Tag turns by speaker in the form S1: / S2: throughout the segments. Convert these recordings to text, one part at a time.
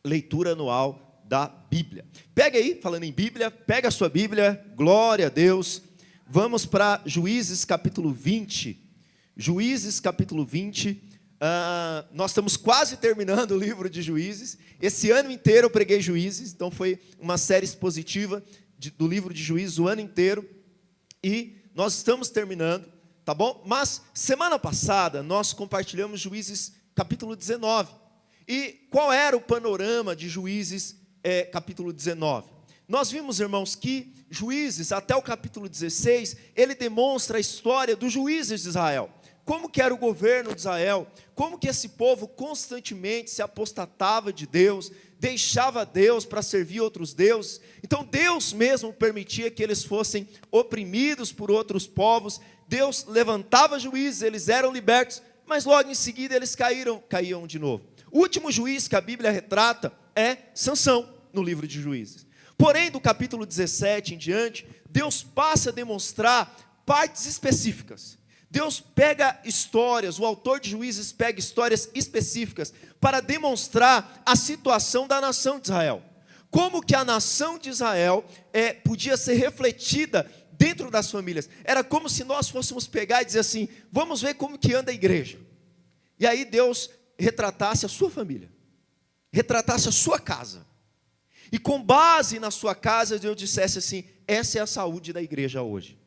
S1: leitura anual da Bíblia. Pega aí, falando em Bíblia, pega a sua Bíblia, glória a Deus. Vamos para Juízes capítulo 20. Juízes capítulo 20. Nós estamos quase terminando o livro de Juízes. Esse ano inteiro eu preguei Juízes, então foi uma série expositiva do livro de Juízes o ano inteiro. E nós estamos terminando, tá bom? Mas semana passada nós compartilhamos Juízes capítulo 19. E qual era o panorama de Juízes capítulo 19? Nós vimos, irmãos, que Juízes, até o capítulo 16, ele demonstra a história dos juízes de Israel. Como que era o governo de Israel, como que esse povo constantemente se apostatava de Deus, deixava Deus para servir outros deuses. Então Deus mesmo permitia que eles fossem oprimidos por outros povos. Deus levantava juízes, eles eram libertos, mas logo em seguida eles caíam de novo. O último juiz que a Bíblia retrata é Sansão, no livro de Juízes. Porém, do capítulo 17 em diante, Deus passa a demonstrar partes específicas. Deus pega histórias, o autor de Juízes pega histórias específicas para demonstrar a situação da nação de Israel. Como que a nação de Israel podia ser refletida dentro das famílias. Era como se nós fôssemos pegar e dizer assim, vamos ver como que anda a igreja. E aí Deus retratasse a sua família, retratasse a sua casa. E com base na sua casa, Deus dissesse assim, essa é a saúde da igreja hoje.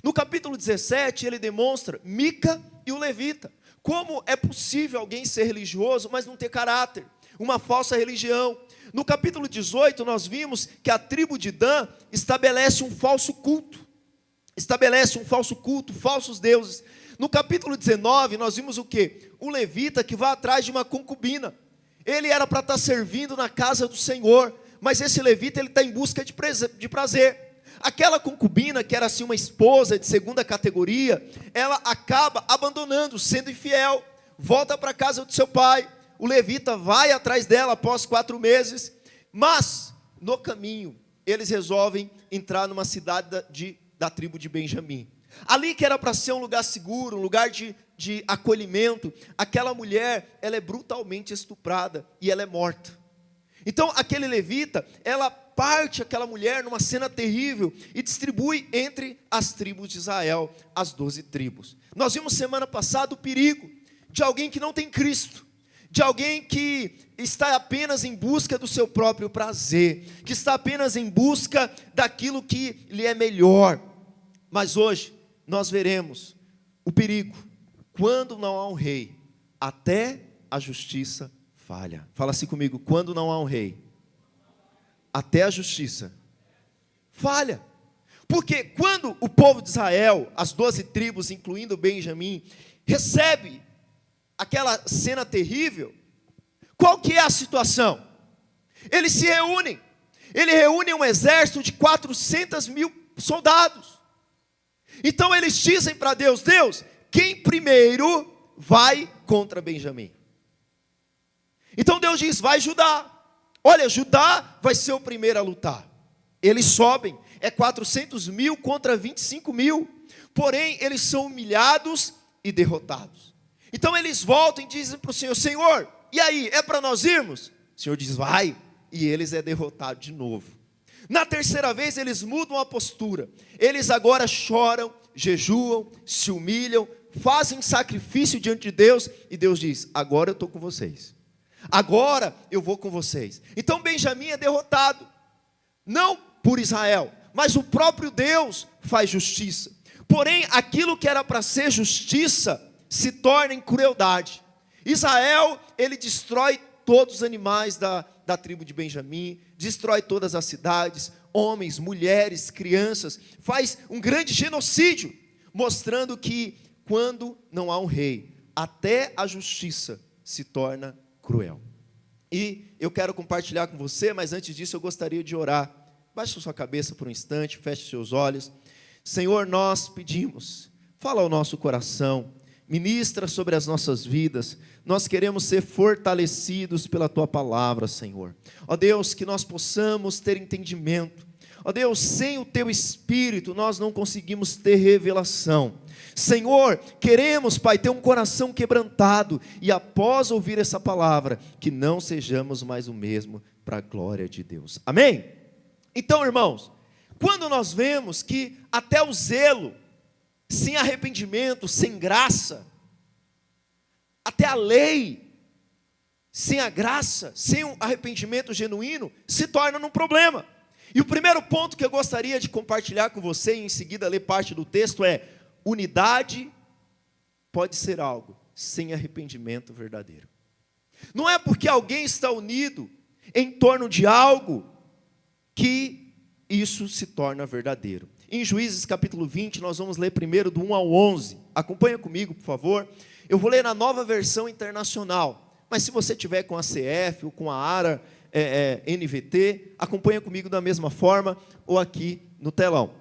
S1: No capítulo 17, ele demonstra Mica e o levita. Como é possível alguém ser religioso, mas não ter caráter? Uma falsa religião. No capítulo 18, nós vimos que a tribo de Dan estabelece um falso culto. Falsos deuses. No capítulo 19, nós vimos o quê? O levita que vai atrás de uma concubina. Ele era para estar servindo na casa do Senhor, mas esse levita ele está em busca de prazer. Aquela concubina, que era assim uma esposa de segunda categoria, ela acaba abandonando, sendo infiel, volta para a casa do seu pai. O levita vai atrás dela após 4 meses, mas no caminho eles resolvem entrar numa cidade da tribo de Benjamim. Ali que era para ser um lugar seguro, um lugar de acolhimento, aquela mulher, ela é brutalmente estuprada e ela é morta. Então aquele levita, ela parte aquela mulher numa cena terrível e distribui entre as tribos de Israel, as 12 tribos. Nós vimos semana passada o perigo de alguém que não tem Cristo, de alguém que está apenas em busca do seu próprio prazer, que está apenas em busca daquilo que lhe é melhor. Mas hoje nós veremos o perigo, quando não há um rei, até a justiça falha. Fala assim comigo, quando não há um rei, até a justiça falha. Porque quando o povo de Israel, as 12 tribos, incluindo Benjamim, recebe aquela cena terrível, qual que é a situação? Eles se reúnem, um exército de 400.000 soldados. Então eles dizem para Deus, quem primeiro vai contra Benjamim? Então Deus diz, vai Judá. Olha, Judá vai ser o primeiro a lutar. Eles sobem, 400.000 contra 25.000. Porém, eles são humilhados e derrotados. Então eles voltam e dizem para o Senhor, Senhor, e aí, é para nós irmos? O Senhor diz, vai. E eles derrotados de novo. Na terceira vez, eles mudam a postura. Eles agora choram, jejuam, se humilham, fazem sacrifício diante de Deus. E Deus diz, agora eu estou com vocês. Agora eu vou com vocês. Então Benjamim é derrotado, não por Israel, mas o próprio Deus faz justiça. Porém, aquilo que era para ser justiça, se torna em crueldade. Israel, ele destrói todos os animais da tribo de Benjamim, destrói todas as cidades, homens, mulheres, crianças, faz um grande genocídio, mostrando que quando não há um rei, até a justiça se torna cruel. E eu quero compartilhar com você, mas antes disso eu gostaria de orar. Baixe a sua cabeça por um instante, feche seus olhos. Senhor, nós pedimos, fala ao nosso coração, ministra sobre as nossas vidas. Nós queremos ser fortalecidos pela Tua palavra, Senhor. Ó Deus, que nós possamos ter entendimento. Ó Deus, sem o Teu Espírito nós não conseguimos ter revelação. Senhor, queremos, Pai, ter um coração quebrantado e após ouvir essa palavra, que não sejamos mais o mesmo para a glória de Deus. Amém? Então, irmãos, quando nós vemos que até o zelo, sem arrependimento, sem graça, até a lei, sem a graça, sem um arrependimento genuíno, se torna um problema. E o primeiro ponto que eu gostaria de compartilhar com você, e em seguida ler parte do texto, é: unidade pode ser algo sem arrependimento verdadeiro. Não é porque alguém está unido em torno de algo que isso se torna verdadeiro. Em Juízes capítulo 20, nós vamos ler primeiro do 1 ao 11. Acompanha comigo, por favor. Eu vou ler na Nova Versão Internacional, mas se você tiver com a CF ou com a ARA, NVT, acompanha comigo da mesma forma, ou aqui no telão.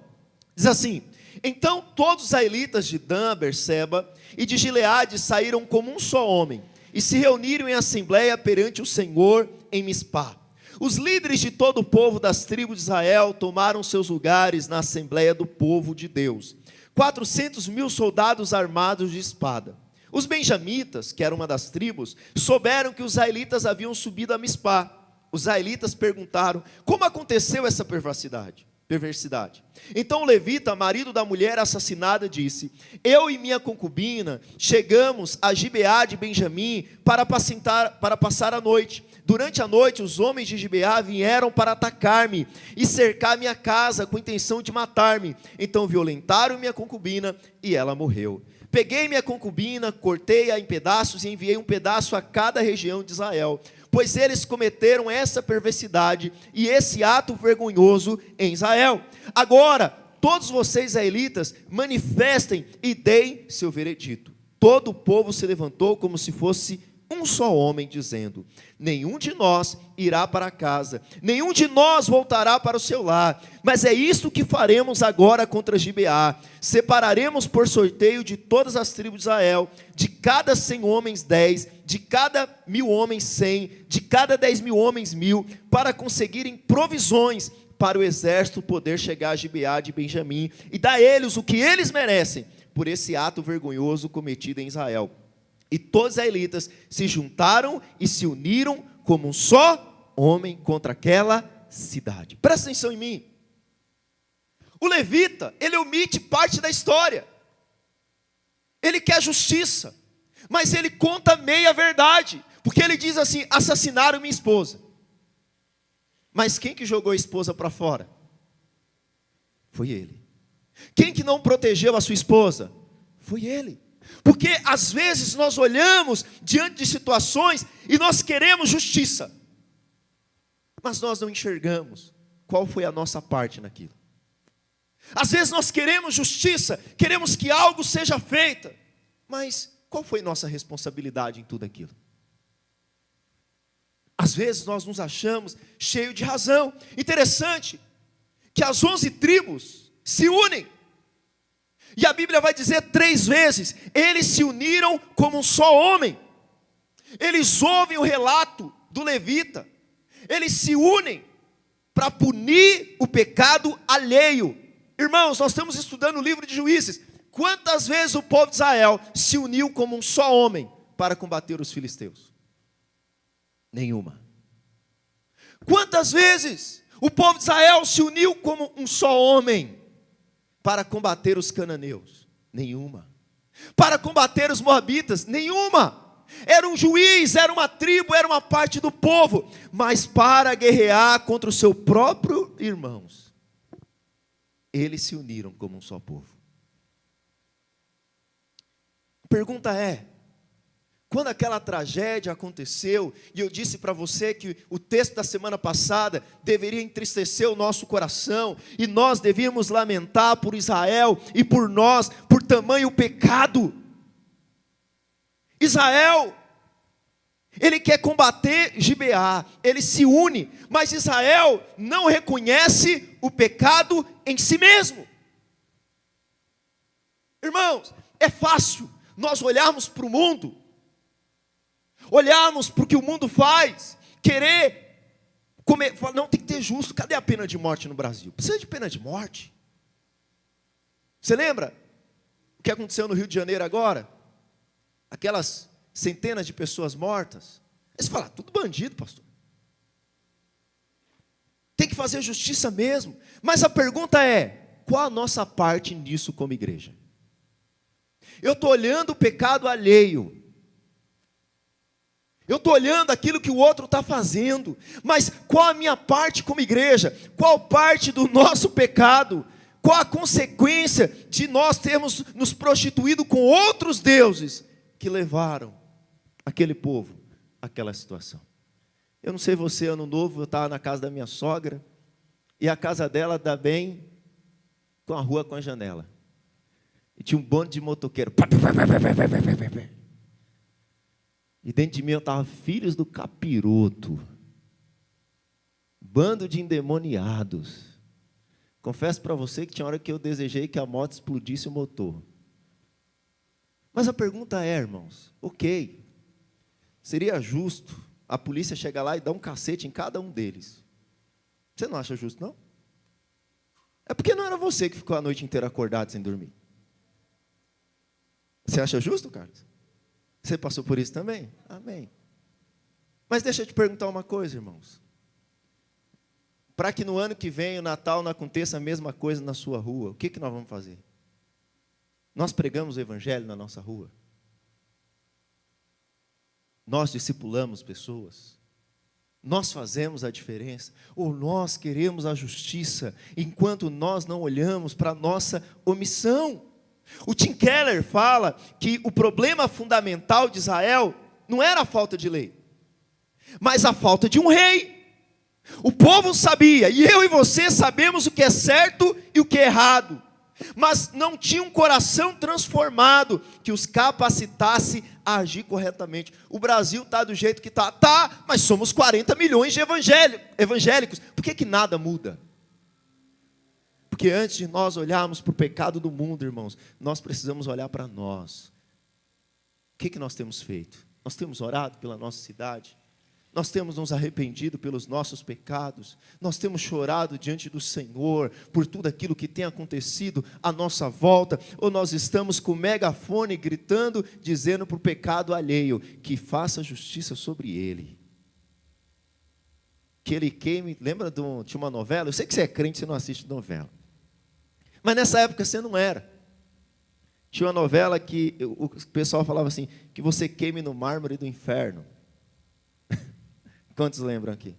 S1: Diz assim: então todos os israelitas de Dan, Berseba e de Gileade saíram como um só homem, e se reuniram em assembleia perante o Senhor em Mispá. Os líderes de todo o povo das tribos de Israel tomaram seus lugares na assembleia do povo de Deus, 400.000 soldados armados de espada. Os benjamitas, que era uma das tribos, souberam que os israelitas haviam subido a Mispá. Os israelitas perguntaram: como aconteceu essa perversidade? Então o levita, marido da mulher assassinada, disse: eu e minha concubina chegamos a Gibeá de Benjamim para passar a noite. Durante a noite os homens de Gibeá vieram para atacar-me e cercar minha casa com intenção de matar-me. Então violentaram minha concubina e ela morreu. Peguei minha concubina, cortei-a em pedaços e enviei um pedaço a cada região de Israel, pois eles cometeram essa perversidade e esse ato vergonhoso em Israel. Agora, todos vocês israelitas, manifestem e deem seu veredito. Todo o povo se levantou como se fosse um só homem, dizendo: nenhum de nós irá para casa, nenhum de nós voltará para o seu lar, mas é isto que faremos agora contra Gibeá: separaremos por sorteio de todas as tribos de Israel, de cada 100 homens 10, de cada 1.000 homens 100, de cada 10.000 homens 1.000, para conseguirem provisões para o exército poder chegar a Gibeá de Benjamim, e dar a eles o que eles merecem, por esse ato vergonhoso cometido em Israel. E todos os israelitas se juntaram e se uniram como um só homem contra aquela cidade. Presta atenção em mim. O levita, ele omite parte da história. Ele quer justiça, mas ele conta meia verdade, porque ele diz assim: assassinaram minha esposa. Mas quem que jogou a esposa para fora? Foi ele. Quem que não protegeu a sua esposa? Foi ele. Porque às vezes nós olhamos diante de situações e nós queremos justiça, mas nós não enxergamos qual foi a nossa parte naquilo. Às vezes nós queremos justiça, queremos que algo seja feito, mas qual foi nossa responsabilidade em tudo aquilo? Às vezes nós nos achamos cheios de razão. Interessante que as 11 tribos se unem. E a Bíblia vai dizer 3 vezes: eles se uniram como um só homem. Eles ouvem o relato do levita. Eles se unem para punir o pecado alheio. Irmãos, nós estamos estudando o livro de Juízes. Quantas vezes o povo de Israel se uniu como um só homem para combater os filisteus? Nenhuma. Quantas vezes o povo de Israel se uniu como um só homem para combater os cananeus? Nenhuma. Para combater os moabitas? Nenhuma. Era um juiz, era uma tribo, era uma parte do povo, mas para guerrear contra o seu próprio irmãos, eles se uniram como um só povo. A pergunta é: quando aquela tragédia aconteceu, e eu disse para você que o texto da semana passada deveria entristecer o nosso coração, e nós devíamos lamentar por Israel e por nós, por tamanho pecado. Israel, ele quer combater Gibeá, ele se une, mas Israel não reconhece o pecado em si mesmo. Irmãos, é fácil nós olharmos para o mundo, olharmos para o que o mundo faz, querer Fala, não, tem que ter justo. Cadê a pena de morte no Brasil? Precisa de pena de morte. Você lembra o que aconteceu no Rio de Janeiro agora? Aquelas centenas de pessoas mortas. Aí você fala, tudo bandido, pastor. Tem que fazer justiça mesmo. Mas a pergunta é, qual a nossa parte nisso como igreja? Eu estou olhando o pecado alheio. Eu estou olhando aquilo que o outro está fazendo. Mas qual a minha parte como igreja? Qual parte do nosso pecado? Qual a consequência de nós termos nos prostituído com outros deuses que levaram aquele povo àquela situação? Eu não sei você, ano novo, eu estava na casa da minha sogra, e a casa dela dá bem com a rua com a janela. E tinha um bando de motoqueiro. E dentro de mim eu estava, filhos do capiroto. Bando de endemoniados. Confesso para você que tinha hora que eu desejei que a moto explodisse o motor. Mas a pergunta é, irmãos, ok, seria justo a polícia chegar lá e dar um cacete em cada um deles? Você não acha justo, não? É porque não era você que ficou a noite inteira acordado sem dormir. Você acha justo, Carlos? Você passou por isso também? Amém. Mas deixa eu te perguntar uma coisa, irmãos. Para que no ano que vem, o Natal, não aconteça a mesma coisa na sua rua, o que nós vamos fazer? Nós pregamos o Evangelho na nossa rua? Nós discipulamos pessoas? Nós fazemos a diferença? Ou nós queremos a justiça, enquanto nós não olhamos para a nossa omissão? O Tim Keller fala que o problema fundamental de Israel não era a falta de lei, mas a falta de um rei. O povo sabia, e eu e você sabemos o que é certo e o que é errado, mas não tinha um coração transformado que os capacitasse a agir corretamente. O Brasil está do jeito que está, mas somos 40 milhões de evangélicos. Por que nada muda? Porque antes de nós olharmos para o pecado do mundo, irmãos, nós precisamos olhar para nós. O que nós temos feito? Nós temos orado pela nossa cidade? Nós temos nos arrependido pelos nossos pecados? Nós temos chorado diante do Senhor por tudo aquilo que tem acontecido à nossa volta? Ou nós estamos com o megafone gritando, dizendo para o pecado alheio que faça justiça sobre ele? Que ele queime. Lembra tinha uma novela? Eu sei que você é crente, você não assiste novela. Mas nessa época você não era. Tinha uma novela que o pessoal falava assim, que você queime no mármore do inferno. Quantos lembram aqui?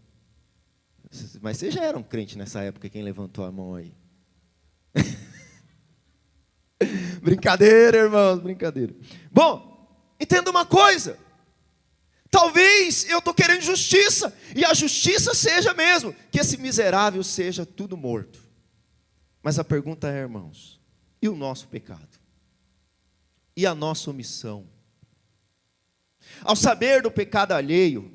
S1: Mas vocês já eram crente nessa época, quem levantou a mão aí? Brincadeira, irmãos, brincadeira. Bom, entenda uma coisa. Talvez eu estou querendo justiça, e a justiça seja mesmo, que esse miserável seja tudo morto. Mas a pergunta é, irmãos, e o nosso pecado? E a nossa omissão? Ao saber do pecado alheio,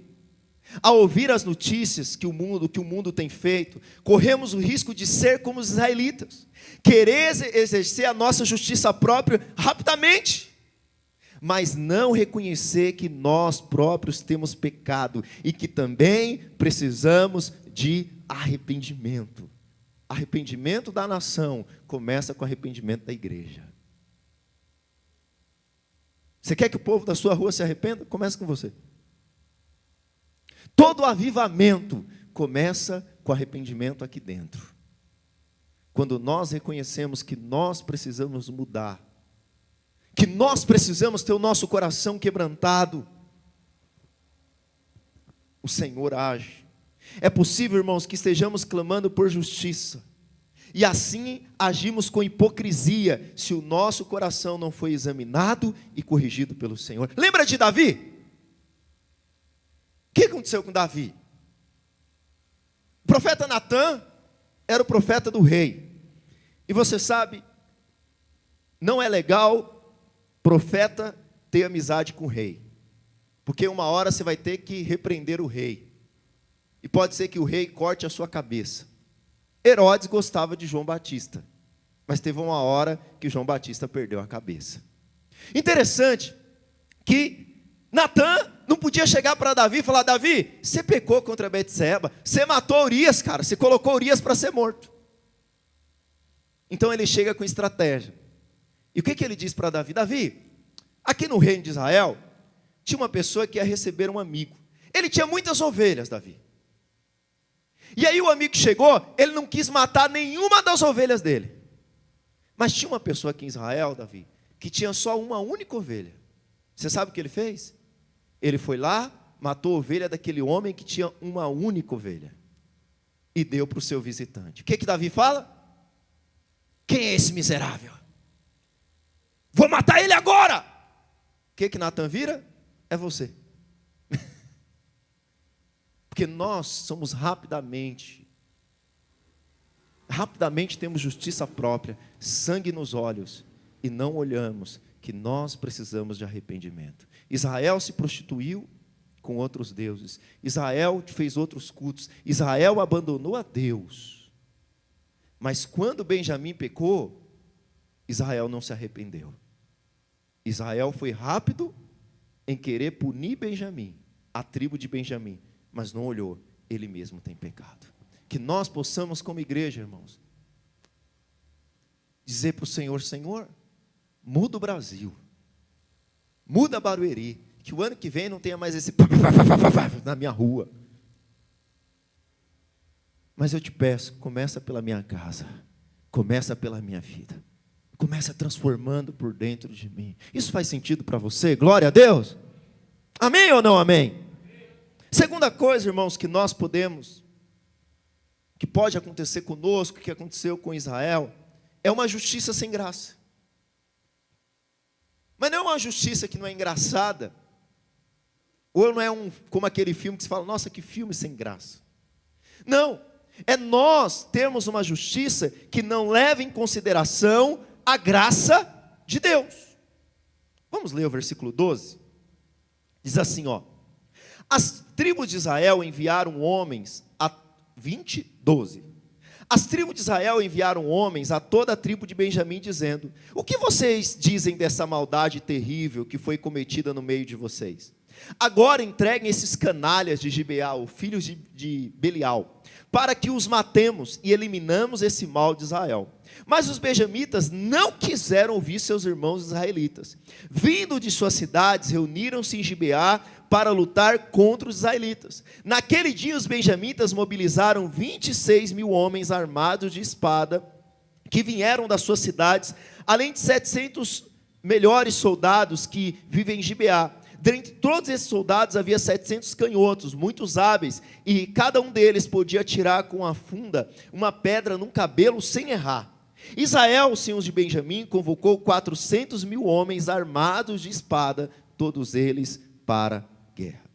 S1: ao ouvir as notícias que o mundo tem feito, corremos o risco de ser como os israelitas, querer exercer a nossa justiça própria rapidamente, mas não reconhecer que nós próprios temos pecado e que também precisamos de arrependimento. Arrependimento da nação começa com arrependimento da igreja. Você quer que o povo da sua rua se arrependa? Começa com você. Todo avivamento começa com arrependimento aqui dentro. Quando nós reconhecemos que nós precisamos mudar, que nós precisamos ter o nosso coração quebrantado, o Senhor age. É possível, irmãos, que estejamos clamando por justiça, e assim agimos com hipocrisia, se o nosso coração não foi examinado e corrigido pelo Senhor. Lembra de Davi? O que aconteceu com Davi? O profeta Natã era o profeta do rei. E você sabe, não é legal profeta ter amizade com o rei. Porque uma hora você vai ter que repreender o rei. E pode ser que o rei corte a sua cabeça. Herodes gostava de João Batista. Mas teve uma hora que João Batista perdeu a cabeça. Interessante que Natã não podia chegar para Davi e falar: Davi, você pecou contra Betseba, você matou Urias, cara, você colocou Urias para ser morto. Então ele chega com estratégia. E o que ele diz para Davi? Davi, aqui no reino de Israel, tinha uma pessoa que ia receber um amigo. Ele tinha muitas ovelhas, Davi. E aí o amigo chegou, ele não quis matar nenhuma das ovelhas dele. Mas tinha uma pessoa aqui em Israel, Davi, que tinha só uma única ovelha. Você sabe o que ele fez? Ele foi lá, matou a ovelha daquele homem que tinha uma única ovelha. E deu para o seu visitante. O que Davi fala? Quem é esse miserável? Vou matar ele agora! O que Natan vira? É você. Porque nós somos rapidamente temos justiça própria, sangue nos olhos, e não olhamos que nós precisamos de arrependimento. Israel se prostituiu com outros deuses, Israel fez outros cultos, Israel abandonou a Deus. Mas quando Benjamim pecou, Israel não se arrependeu. Israel foi rápido em querer punir Benjamim, a tribo de Benjamim, mas não olhou, ele mesmo tem pecado. Que nós possamos, como igreja, irmãos, dizer para o Senhor: Senhor, muda o Brasil, muda Barueri, que o ano que vem não tenha mais esse na minha rua. Mas eu te peço, começa pela minha casa, começa pela minha vida, começa transformando por dentro de mim. Isso faz sentido para você? Glória a Deus. Amém ou não amém? Segunda coisa, irmãos, que nós podemos, que pode acontecer conosco, que aconteceu com Israel, é uma justiça sem graça. Mas não é uma justiça que não é engraçada, ou não é como aquele filme que se fala: nossa, que filme sem graça. Não, é nós termos uma justiça que não leva em consideração a graça de Deus. Vamos ler o versículo 12? Diz assim, ó: as tribos de Israel enviaram homens a 12. As tribos de Israel enviaram homens a toda a tribo de Benjamim, dizendo: o que vocês dizem dessa maldade terrível que foi cometida no meio de vocês? Agora entreguem esses canalhas de Gibeal, filhos de Belial, para que os matemos e eliminamos esse mal de Israel. Mas os benjamitas não quiseram ouvir seus irmãos israelitas. Vindo de suas cidades, reuniram-se em Gibeá para lutar contra os israelitas. Naquele dia os benjamitas mobilizaram 26 mil homens armados de espada, que vieram das suas cidades, além de 700 melhores soldados que vivem em Gibeá. Dentre todos esses soldados havia 700 canhotos, muitos hábeis, e cada um deles podia atirar com a funda uma pedra num cabelo sem errar. Israel, os filhos de Benjamim, convocou 400 mil homens armados de espada, todos eles para guerra.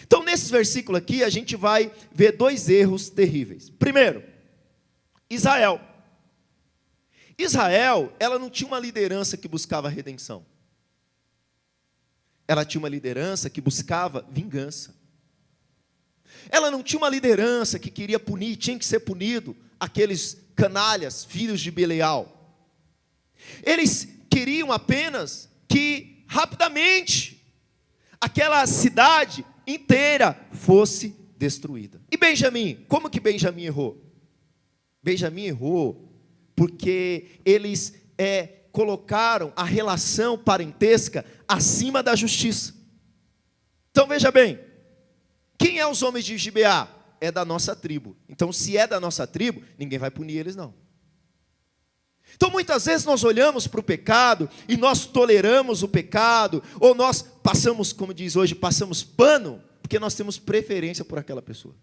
S1: Então, nesse versículo aqui, a gente vai ver dois erros terríveis. Primeiro, Israel, ela não tinha uma liderança que buscava redenção. Ela tinha uma liderança que buscava vingança. Ela não tinha uma liderança que queria punir, tinha que ser punido aqueles canalhas, filhos de Belial. Eles queriam apenas que, rapidamente, aquela cidade inteira fosse destruída. E Benjamim, como que Benjamim errou? Benjamim errou porque eles colocaram a relação parentesca acima da justiça. Então veja bem, quem é os homens de Gibeá? É da nossa tribo. Então se é da nossa tribo, ninguém vai punir eles não. Então muitas vezes nós olhamos para o pecado e nós toleramos o pecado, ou nós passamos, como diz hoje, passamos pano, porque nós temos preferência por aquela pessoa.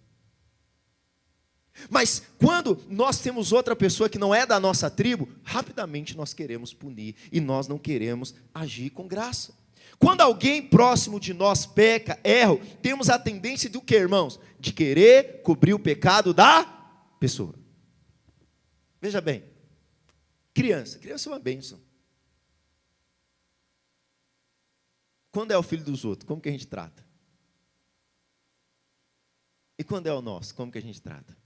S1: Mas quando nós temos outra pessoa que não é da nossa tribo, rapidamente nós queremos punir e nós não queremos agir com graça. Quando alguém próximo de nós peca, erra, temos a tendência do que, irmãos? De querer cobrir o pecado da pessoa. Veja bem, criança é uma bênção. Quando é o filho dos outros, como que a gente trata? E quando é o nosso, como que a gente trata?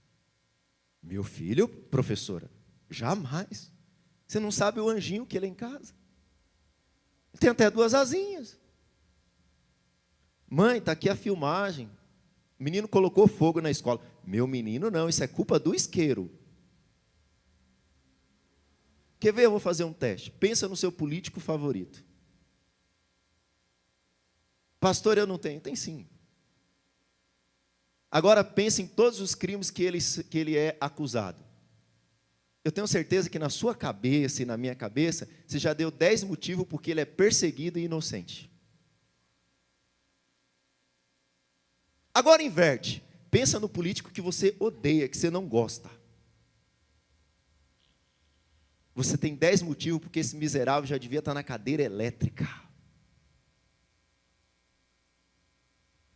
S1: Meu filho, professora, jamais. Você não sabe o anjinho que ele é em casa. Tem até 2 asinhas. Mãe, está aqui a filmagem. O menino colocou fogo na escola. Meu menino não, isso é culpa do isqueiro. Quer ver? Eu vou fazer um teste. Pensa no seu político favorito. Pastor, eu não tenho. Tem sim. Agora pense em todos os crimes que ele é acusado. Eu tenho certeza que na sua cabeça e na minha cabeça, você já deu 10 motivos porque ele é perseguido e inocente. Agora inverte. Pensa no político que você odeia, que você não gosta. Você tem 10 motivos porque esse miserável já devia estar na cadeira elétrica.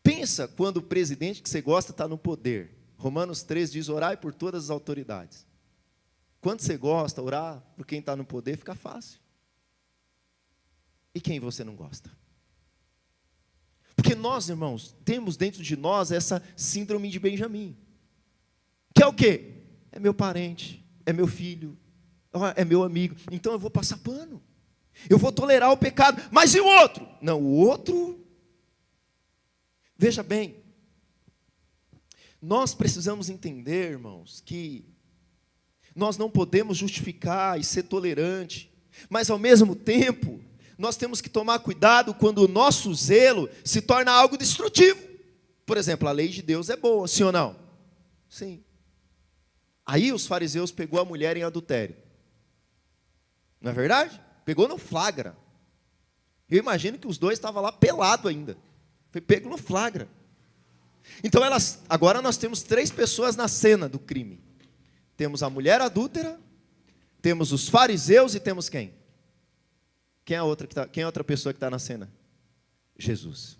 S1: Pensa quando o presidente que você gosta está no poder. Romanos 3 diz, orai por todas as autoridades. Quando você gosta, orar por quem está no poder fica fácil. E quem você não gosta? Porque nós, irmãos, temos dentro de nós essa síndrome de Benjamim. Que é o quê? É meu parente, é meu filho, é meu amigo. Então eu vou passar pano. Eu vou tolerar o pecado. Mas e o outro? Não, o outro... Veja bem, nós precisamos entender, irmãos, que nós não podemos justificar e ser tolerante, mas ao mesmo tempo, nós temos que tomar cuidado quando o nosso zelo se torna algo destrutivo. Por exemplo, a lei de Deus é boa, sim ou não? Sim. Aí os fariseus pegou a mulher em adultério. Não é verdade? Pegou no flagra. Eu imagino que os dois estavam lá pelado ainda. Foi pego no flagra. Então agora nós temos 3 pessoas na cena do crime. Temos a mulher adúltera, temos os fariseus e temos quem? Quem é a outra pessoa que está na cena? Jesus.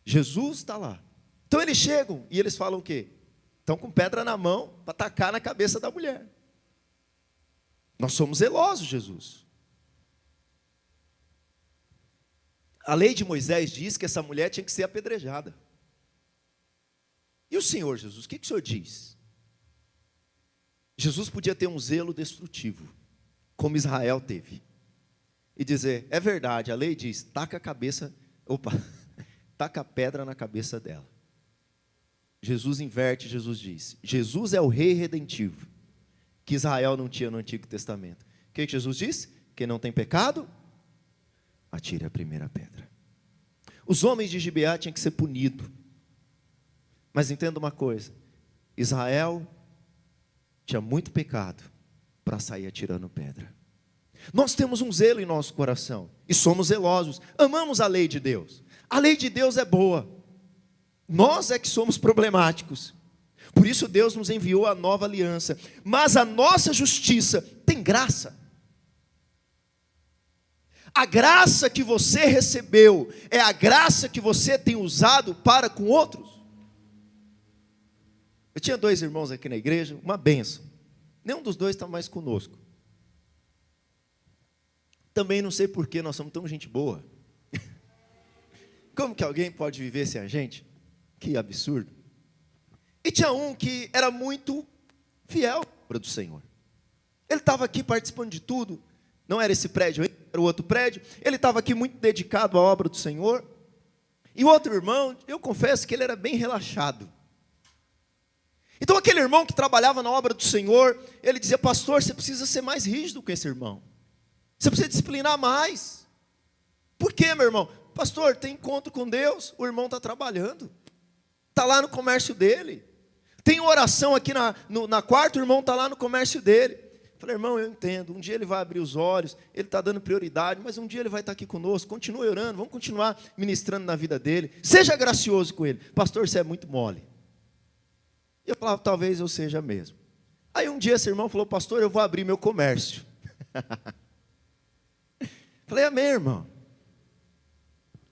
S1: Jesus está lá. Então eles chegam e eles falam o quê? Estão com pedra na mão para tacar na cabeça da mulher. Nós somos zelosos, Jesus. A lei de Moisés diz que essa mulher tinha que ser apedrejada. E o Senhor Jesus, o que o Senhor diz? Jesus podia ter um zelo destrutivo, como Israel teve. E dizer, é verdade, a lei diz, taca a pedra na cabeça dela. Jesus inverte, Jesus diz, Jesus é o rei redentivo, que Israel não tinha no Antigo Testamento. O que Jesus disse? Quem não tem pecado, atire a primeira pedra. Os homens de Gibeá tinham que ser punidos. Mas entenda uma coisa, Israel tinha muito pecado para sair atirando pedra. Nós temos um zelo em nosso coração e somos zelosos, amamos a lei de Deus. A lei de Deus é boa. Nós é que somos problemáticos. Por isso Deus nos enviou a nova aliança. Mas a nossa justiça tem graça. A graça que você recebeu é a graça que você tem usado para com outros. Eu tinha 2 irmãos aqui na igreja, uma bênção. Nenhum dos 2 está mais conosco. Também não sei por que nós somos tão gente boa. Como que alguém pode viver sem a gente? Que absurdo. E tinha um que era muito fiel à obra do Senhor. Ele estava aqui participando de tudo. Não era esse prédio, era o outro prédio. Ele estava aqui muito dedicado à obra do Senhor. E o outro irmão, eu confesso que ele era bem relaxado. Então aquele irmão que trabalhava na obra do Senhor, ele dizia, pastor, você precisa ser mais rígido com esse irmão. Você precisa disciplinar mais. Por quê, meu irmão? Pastor, tem encontro com Deus, o irmão está trabalhando. Está lá no comércio dele. Tem oração aqui na quarta, o irmão está lá no comércio dele. Eu falei, irmão, eu entendo, um dia ele vai abrir os olhos, ele está dando prioridade, mas um dia ele vai estar aqui conosco, continue orando, vamos continuar ministrando na vida dele. Seja gracioso com ele. Pastor, você é muito mole. E eu falava, talvez eu seja mesmo. Aí um dia esse irmão falou, pastor, eu vou abrir meu comércio. Falei, amém, irmão.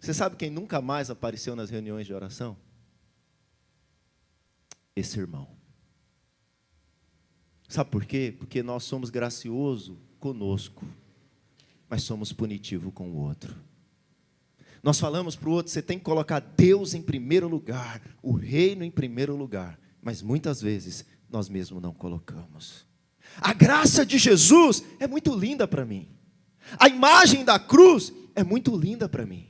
S1: Você sabe quem nunca mais apareceu nas reuniões de oração? Esse irmão. Sabe por quê? Porque nós somos graciosos conosco, mas somos punitivos com o outro. Nós falamos para o outro, você tem que colocar Deus em primeiro lugar, o reino em primeiro lugar. Mas muitas vezes nós mesmos não colocamos. A graça de Jesus é muito linda para mim. A imagem da cruz é muito linda para mim.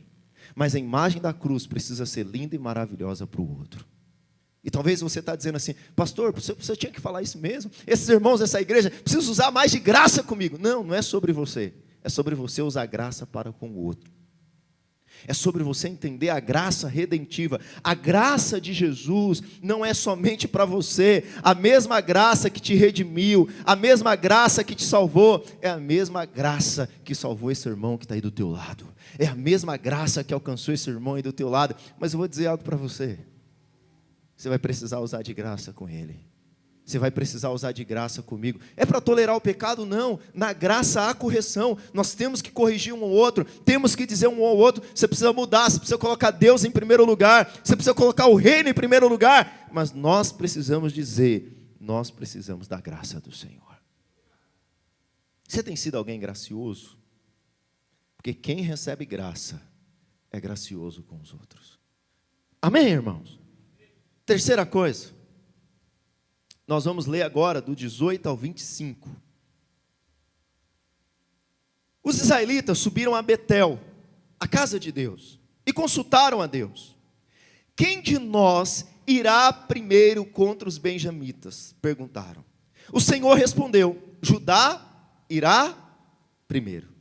S1: Mas a imagem da cruz precisa ser linda e maravilhosa para o outro. E talvez você está dizendo assim, pastor, você tinha que falar isso mesmo? Esses irmãos dessa igreja precisam usar mais de graça comigo. Não, não é sobre você. É sobre você usar graça para com o outro. É sobre você entender a graça redentiva. A graça de Jesus não é somente para você. A mesma graça que te redimiu, a mesma graça que te salvou, é a mesma graça que salvou esse irmão que está aí do teu lado. É a mesma graça que alcançou esse irmão aí do teu lado. Mas eu vou dizer algo para você. Você vai precisar usar de graça com ele. Você vai precisar usar de graça comigo. É para tolerar o pecado? Não. Na graça há correção. Nós temos que corrigir um ao outro. Temos que dizer um ao outro. Você precisa mudar. Você precisa colocar Deus em primeiro lugar. Você precisa colocar o reino em primeiro lugar. Mas nós precisamos dizer, nós precisamos da graça do Senhor. Você tem sido alguém gracioso? Porque quem recebe graça é gracioso com os outros. Amém, irmãos? Terceira coisa. Nós vamos ler agora do 18 ao 25. Os israelitas subiram a Betel, a casa de Deus, e consultaram a Deus. Quem de nós irá primeiro contra os benjamitas? Perguntaram. O Senhor respondeu, Judá irá primeiro.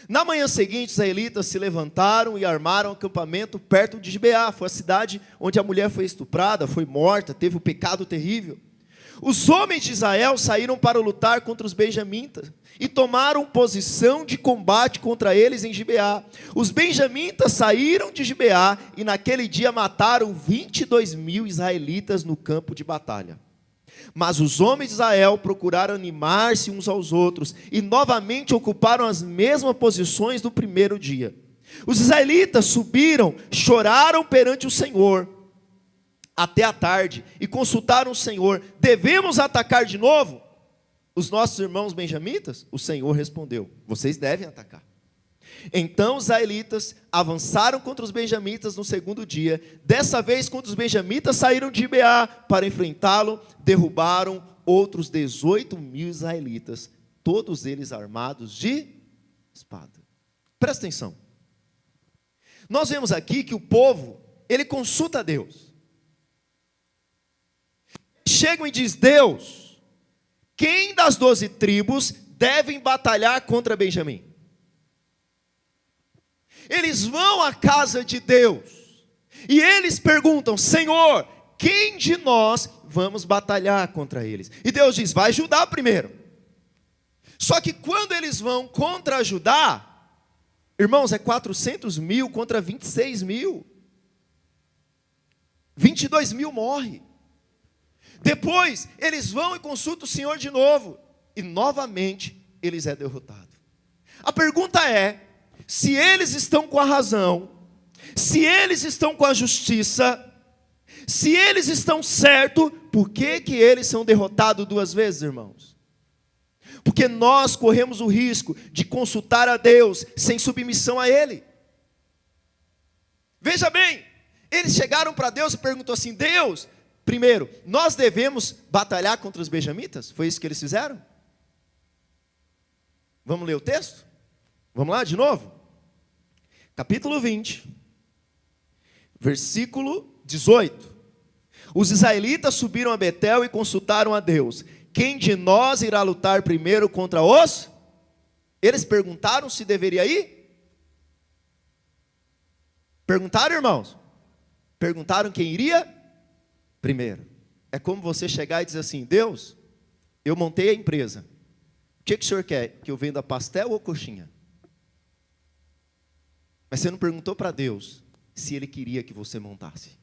S1: Na manhã seguinte, os israelitas se levantaram e armaram acampamento perto de Gibeá. Foi a cidade onde a mulher foi estuprada, foi morta, teve um pecado terrível. Os homens de Israel saíram para lutar contra os benjamitas e tomaram posição de combate contra eles em Gibeá. Os benjamitas saíram de Gibeá e naquele dia mataram 22.000 israelitas no campo de batalha. Mas os homens de Israel procuraram animar-se uns aos outros e novamente ocuparam as mesmas posições do primeiro dia. Os israelitas subiram, choraram perante o Senhor até a tarde e consultaram o Senhor: devemos atacar de novo os nossos irmãos benjamitas? O Senhor respondeu: vocês devem atacar. Então os israelitas avançaram contra os benjamitas no segundo dia. Dessa vez, quando os benjamitas saíram de Gibeá para enfrentá-lo, derrubaram outros 18.000 israelitas, todos eles armados de espada. Presta atenção. Nós vemos aqui que o povo, ele consulta a Deus. Chegam e diz: Deus, quem das 12 tribos devem batalhar contra Benjamim? Eles vão à casa de Deus e eles perguntam: Senhor, quem de nós vamos batalhar contra eles? E Deus diz: vai Judá primeiro. Só que quando eles vão contra Judá, irmãos, é 400.000 contra 26.000. 22.000 morrem. Depois, eles vão e consultam o Senhor de novo. E novamente, eles é derrotado. A pergunta é, se eles estão com a razão, se eles estão com a justiça, se eles estão certos, por que que eles são derrotados duas vezes, irmãos? Porque nós corremos o risco de consultar a Deus sem submissão a Ele. Veja bem, eles chegaram para Deus e perguntou assim: Deus, primeiro, nós devemos batalhar contra os benjamitas? Foi isso que eles fizeram? Vamos ler o texto? Vamos lá de novo? Capítulo 20, versículo 18. Os israelitas subiram a Betel e consultaram a Deus: quem de nós irá lutar primeiro contra os? Eles perguntaram se deveria ir? Perguntaram, irmãos? Perguntaram quem iria primeiro. É como você chegar e dizer assim: Deus, eu montei a empresa. O que o senhor quer? Que eu venda pastel ou coxinha? Mas você não perguntou para Deus se Ele queria que você montasse.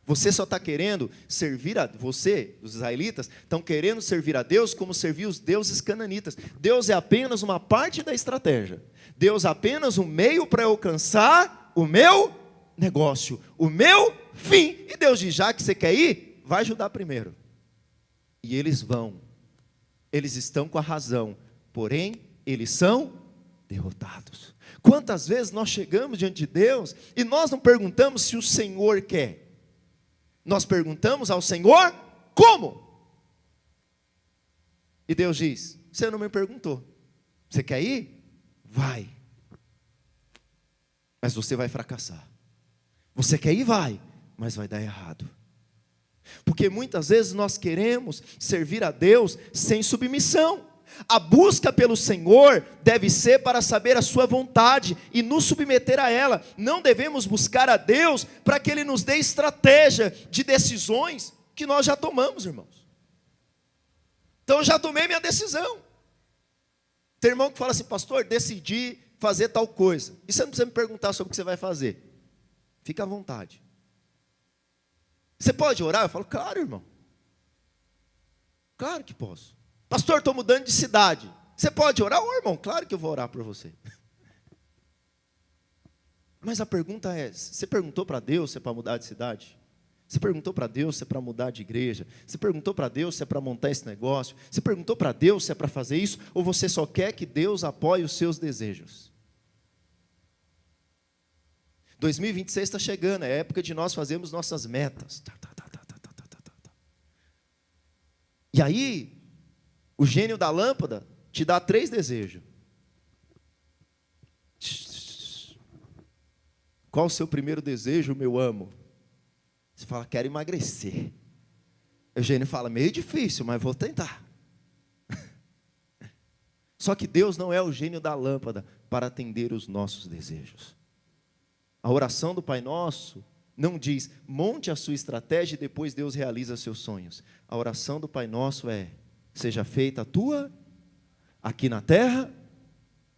S1: Você só está querendo servir a... Você, os israelitas, estão querendo servir a Deus como servir os deuses cananitas. Deus é apenas uma parte da estratégia. Deus é apenas um meio para alcançar o meu negócio, o meu fim. E Deus diz: já que você quer ir, vai ajudar primeiro. E eles vão. Eles estão com a razão, porém, eles são derrotados. Quantas vezes nós chegamos diante de Deus e nós não perguntamos se o Senhor quer? Nós perguntamos ao Senhor como? E Deus diz: você não me perguntou. Você quer ir? Vai. mas você vai fracassar. Você quer ir? Vai, mas vai dar errado. Porque muitas vezes nós queremos servir a Deus sem submissão. A busca pelo Senhor deve ser para saber a sua vontade e nos submeter a ela. Não devemos buscar a Deus para que Ele nos dê estratégia de decisões que nós já tomamos, irmãos. Então eu já tomei minha decisão. Tem irmão que fala assim: pastor, decidi fazer tal coisa. E você não precisa me perguntar sobre o que você vai fazer. Fica à vontade. Você pode orar? Eu falo: claro, irmão. Claro que posso. Pastor, estou mudando de cidade. Você pode orar? Ô, irmão, claro que eu vou orar por você. Mas a pergunta é: você perguntou para Deus se é para mudar de cidade? Você perguntou para Deus se é para mudar de igreja? Você perguntou para Deus se é para montar esse negócio? Você perguntou para Deus se é para fazer isso? Ou você só quer que Deus apoie os seus desejos? 2026 está chegando, é a época de nós fazermos nossas metas. E aí, o gênio da lâmpada te dá 3 desejos. Qual o seu primeiro desejo, meu amo? Você fala: quero emagrecer. O gênio fala: meio difícil, mas vou tentar. Só que Deus não é o gênio da lâmpada para atender os nossos desejos. A oração do Pai Nosso não diz: monte a sua estratégia e depois Deus realiza seus sonhos. A oração do Pai Nosso é: seja feita a tua, aqui na terra,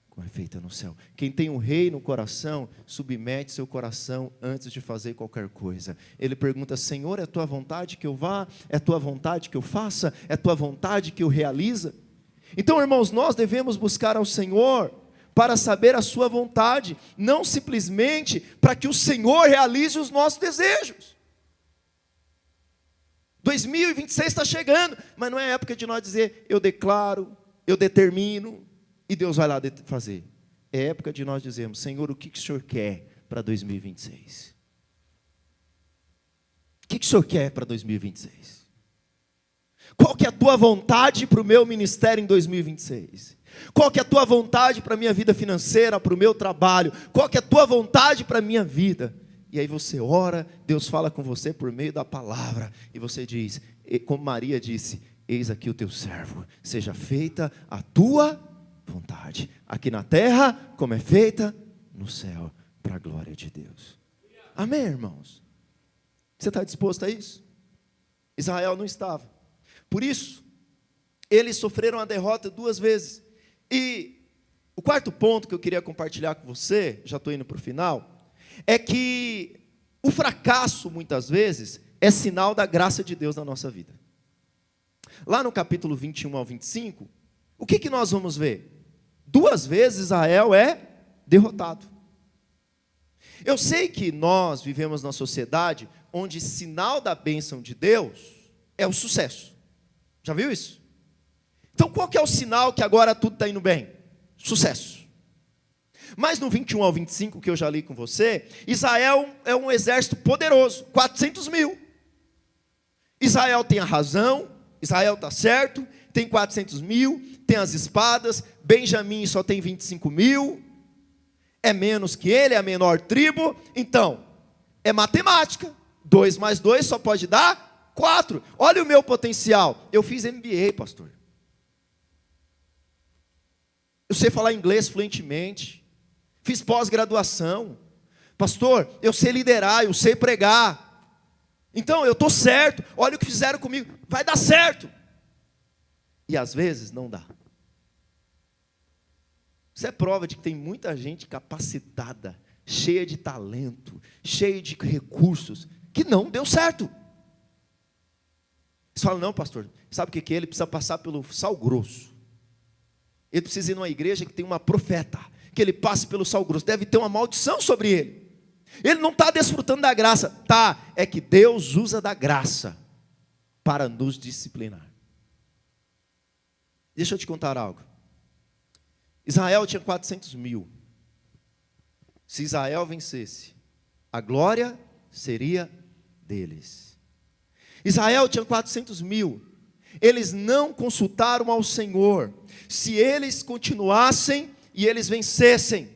S1: como é feita no céu. Quem tem um rei no coração, submete seu coração antes de fazer qualquer coisa. Ele pergunta: Senhor, é tua vontade que eu vá? É tua vontade que eu faça? É tua vontade que eu realize? Então, irmãos, nós devemos buscar ao Senhor para saber a sua vontade, não simplesmente para que o Senhor realize os nossos desejos. 2026 está chegando, mas não é época de nós dizer: eu declaro, eu determino, e Deus vai lá fazer. É época de nós dizermos: Senhor, o que o Senhor quer para 2026? O que o Senhor quer para 2026? Qual que é a tua vontade para o meu ministério em 2026? Qual que é a tua vontade para a minha vida financeira, para o meu trabalho? Qual que é a tua vontade para a minha vida? E aí você ora, Deus fala com você por meio da palavra, e você diz, como Maria disse: eis aqui o teu servo, seja feita a tua vontade, aqui na terra, como é feita no céu, para a glória de Deus. Amém, irmãos? Você está disposto a isso? Israel não estava. Por isso, eles sofreram a derrota 2 vezes. E o quarto ponto que eu queria compartilhar com você, já estou indo para o final, é que o fracasso, muitas vezes, é sinal da graça de Deus na nossa vida. Lá no capítulo 21 ao 25, o que nós vamos ver? 2 vezes Israel é derrotado. Eu sei que nós vivemos numa sociedade onde sinal da bênção de Deus é o sucesso. Já viu isso? Então qual que é o sinal que agora tudo está indo bem? Sucesso. Mas no 21 ao 25, que eu já li com você, Israel é um exército poderoso, 400 mil. Israel tem a razão, Israel está certo, tem 400 mil, tem as espadas. Benjamim só tem 25 mil, é menos que ele, é a menor tribo. Então, é matemática, 2 mais 2 só pode dar 4. Olha o meu potencial, eu fiz MBA, pastor. Eu sei falar inglês fluentemente, fiz pós-graduação. Pastor, eu sei liderar, eu sei pregar. Então, eu estou certo, olha o que fizeram comigo, vai dar certo. E às vezes não dá. Isso é prova de que tem muita gente capacitada, cheia de talento, cheia de recursos, que não deu certo. Você fala: não, pastor, sabe o que é? Ele precisa passar pelo sal grosso. Ele precisa ir numa igreja que tem uma profeta, que ele passe pelo sal grosso. Deve ter uma maldição sobre ele. Ele não está desfrutando da graça. Tá, é que Deus usa da graça para nos disciplinar. Deixa eu te contar algo. Israel tinha 400 mil. Se Israel vencesse, a glória seria deles. Israel tinha 400 mil. Eles não consultaram ao Senhor. Se eles continuassem e eles vencessem,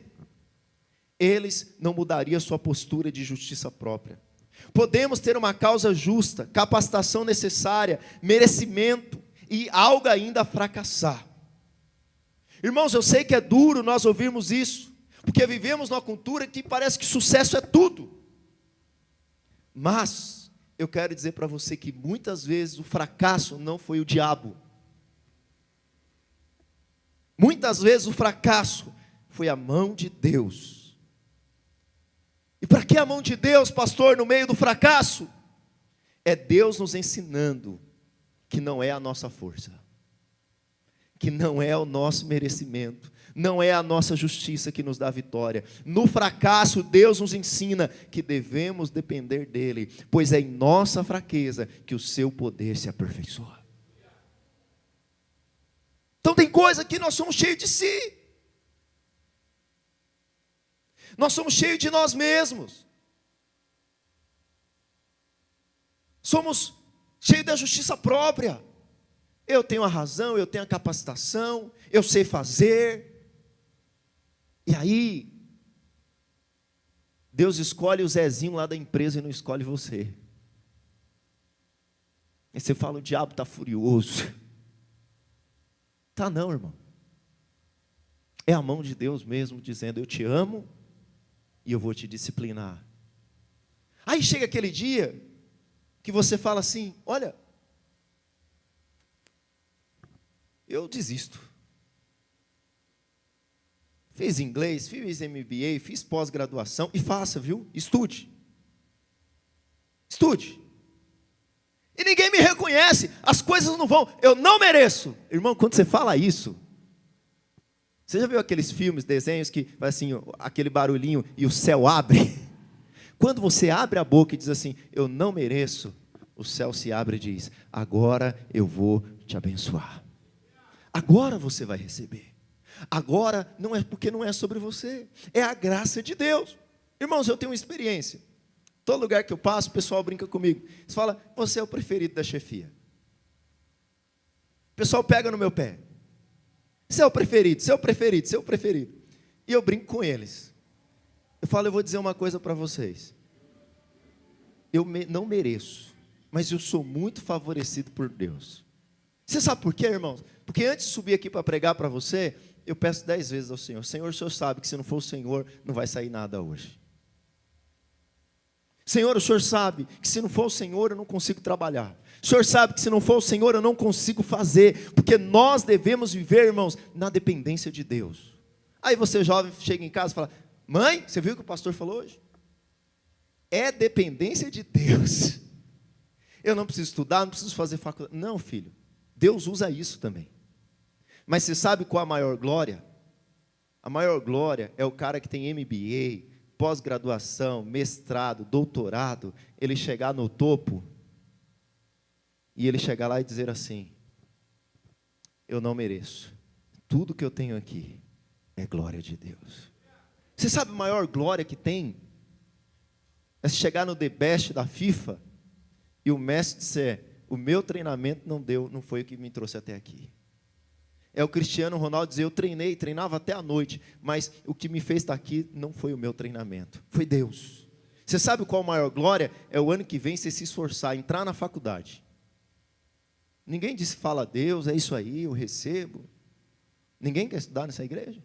S1: eles não mudariam sua postura de justiça própria. Podemos ter uma causa justa, capacitação necessária, merecimento e algo ainda fracassar. Irmãos, eu sei que é duro nós ouvirmos isso, porque vivemos numa cultura que parece que sucesso é tudo. Mas eu quero dizer para você que muitas vezes o fracasso não foi o diabo. Muitas vezes o fracasso foi a mão de Deus. E para que a mão de Deus, pastor, no meio do fracasso? É Deus nos ensinando que não é a nossa força, que não é o nosso merecimento, não é a nossa justiça que nos dá vitória. No fracasso, Deus nos ensina que devemos depender dEle, pois é em nossa fraqueza que o seu poder se aperfeiçoa. Então tem coisa que nós somos cheios de si. Nós somos cheios de nós mesmos. Somos cheios da justiça própria. Eu tenho a razão, eu tenho a capacitação, eu sei fazer. E aí, Deus escolhe o Zezinho lá da empresa e não escolhe você. E você fala, o diabo está furioso. Tá não, irmão. É a mão de Deus mesmo dizendo, eu te amo e eu vou te disciplinar. Aí chega aquele dia que você fala assim, olha, eu desisto. Fiz inglês, fiz MBA, fiz pós-graduação, e faça, viu? Estude. Estude. E ninguém me reconhece, as coisas não vão, eu não mereço. Irmão, quando você fala isso, você já viu aqueles filmes, desenhos que faz assim, aquele barulhinho e o céu abre? Quando você abre a boca e diz assim, eu não mereço, o céu se abre e diz, agora eu vou te abençoar. Agora você vai receber. Agora não é porque não é sobre você, é a graça de Deus. Irmãos, eu tenho uma experiência. Todo lugar que eu passo, o pessoal brinca comigo. Eles falam, você é o preferido da chefia. O pessoal pega no meu pé. Você é o preferido, você é o preferido, você é o preferido. E eu brinco com eles. Eu falo, eu vou dizer uma coisa para vocês. Eu não mereço, mas eu sou muito favorecido por Deus. Você sabe por quê, irmãos? Porque antes de subir aqui para pregar para você, eu peço 10 vezes ao Senhor. Senhor, o Senhor sabe que se não for o Senhor, não vai sair nada hoje. Senhor, o Senhor sabe que se não for o Senhor, eu não consigo trabalhar. O Senhor sabe que se não for o Senhor, eu não consigo fazer. Porque nós devemos viver, irmãos, na dependência de Deus. Aí você jovem chega em casa e fala, mãe, você viu o que o pastor falou hoje? É dependência de Deus. Eu não preciso estudar, não preciso fazer faculdade. Não, filho, Deus usa isso também. Mas você sabe qual a maior glória? A maior glória é o cara que tem MBA, pós-graduação, mestrado, doutorado, ele chegar no topo e ele chegar lá e dizer assim, eu não mereço, tudo que eu tenho aqui é glória de Deus. Você sabe a maior glória que tem? É chegar no The Best da FIFA e o mestre disser, o meu treinamento não foi o que me trouxe até aqui. É o Cristiano Ronaldo dizer, eu treinava até a noite, mas o que me fez estar aqui não foi o meu treinamento, foi Deus. Você sabe qual a maior glória? É o ano que vem você se esforçar, entrar na faculdade. Ninguém disse, fala a Deus, é isso aí, eu recebo. Ninguém quer estudar nessa igreja?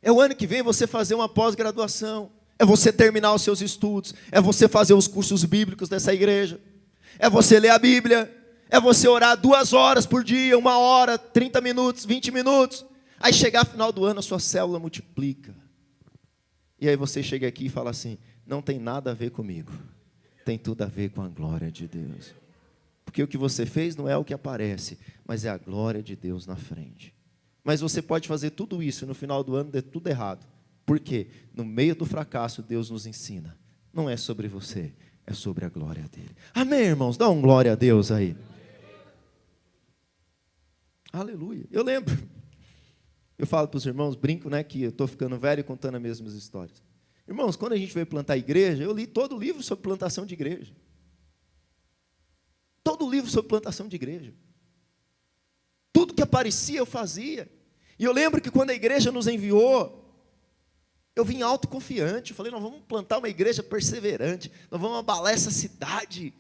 S1: É o ano que vem você fazer uma pós-graduação, é você terminar os seus estudos, é você fazer os cursos bíblicos dessa igreja, é você ler a Bíblia, é você orar 2 horas por dia, 1 hora, 30 minutos, 20 minutos. Aí chegar no final do ano, a sua célula multiplica. E aí você chega aqui e fala assim, não tem nada a ver comigo. Tem tudo a ver com a glória de Deus. Porque o que você fez não é o que aparece, mas é a glória de Deus na frente. Mas você pode fazer tudo isso e no final do ano der tudo errado. Por quê? No meio do fracasso, Deus nos ensina. Não é sobre você, é sobre a glória dele. Amém, irmãos? Dá um glória a Deus aí. Aleluia. Eu lembro. Eu falo para os irmãos, brinco, né, que eu estou ficando velho contando as mesmas histórias. Irmãos, quando a gente veio plantar igreja, eu li todo o livro sobre plantação de igreja. Todo o livro sobre plantação de igreja. Tudo que aparecia eu fazia. E eu lembro que quando a igreja nos enviou Eu vim autoconfiante, eu falei, nós vamos plantar uma igreja perseverante, nós vamos abalar essa cidade.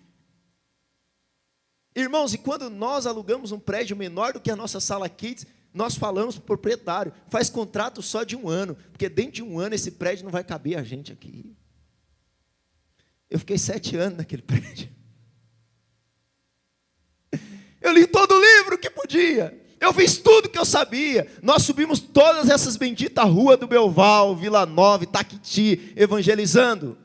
S1: Irmãos, e quando nós alugamos um prédio menor do que a nossa sala kids, nós falamos para o proprietário, faz contrato só de 1 ano, porque dentro de 1 ano esse prédio não vai caber a gente aqui. Eu fiquei 7 anos naquele prédio. Eu li todo o livro que podia. Eu fiz tudo que eu sabia. Nós subimos todas essas benditas ruas do Belval, Vila Nova, Itaquiti, evangelizando.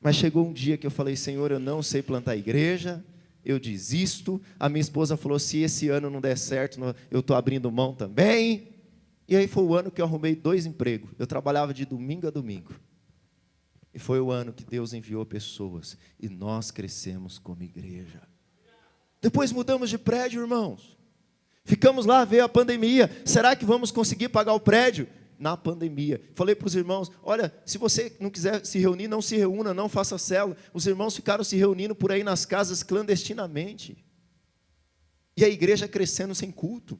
S1: Mas chegou um dia que eu falei, Senhor, eu não sei plantar igreja, eu desisto. A minha esposa falou, se esse ano não der certo, eu estou abrindo mão também. E aí foi o ano que eu arrumei 2 empregos. Eu trabalhava de domingo a domingo. E foi o ano que Deus enviou pessoas. E nós crescemos como igreja. Depois mudamos de prédio, irmãos. Ficamos lá, veio a pandemia. Será que vamos conseguir pagar o prédio? Na pandemia. Falei para os irmãos, olha, se você não quiser se reunir, não se reúna, não faça célula. Os irmãos ficaram se reunindo por aí nas casas clandestinamente. E a igreja crescendo sem culto.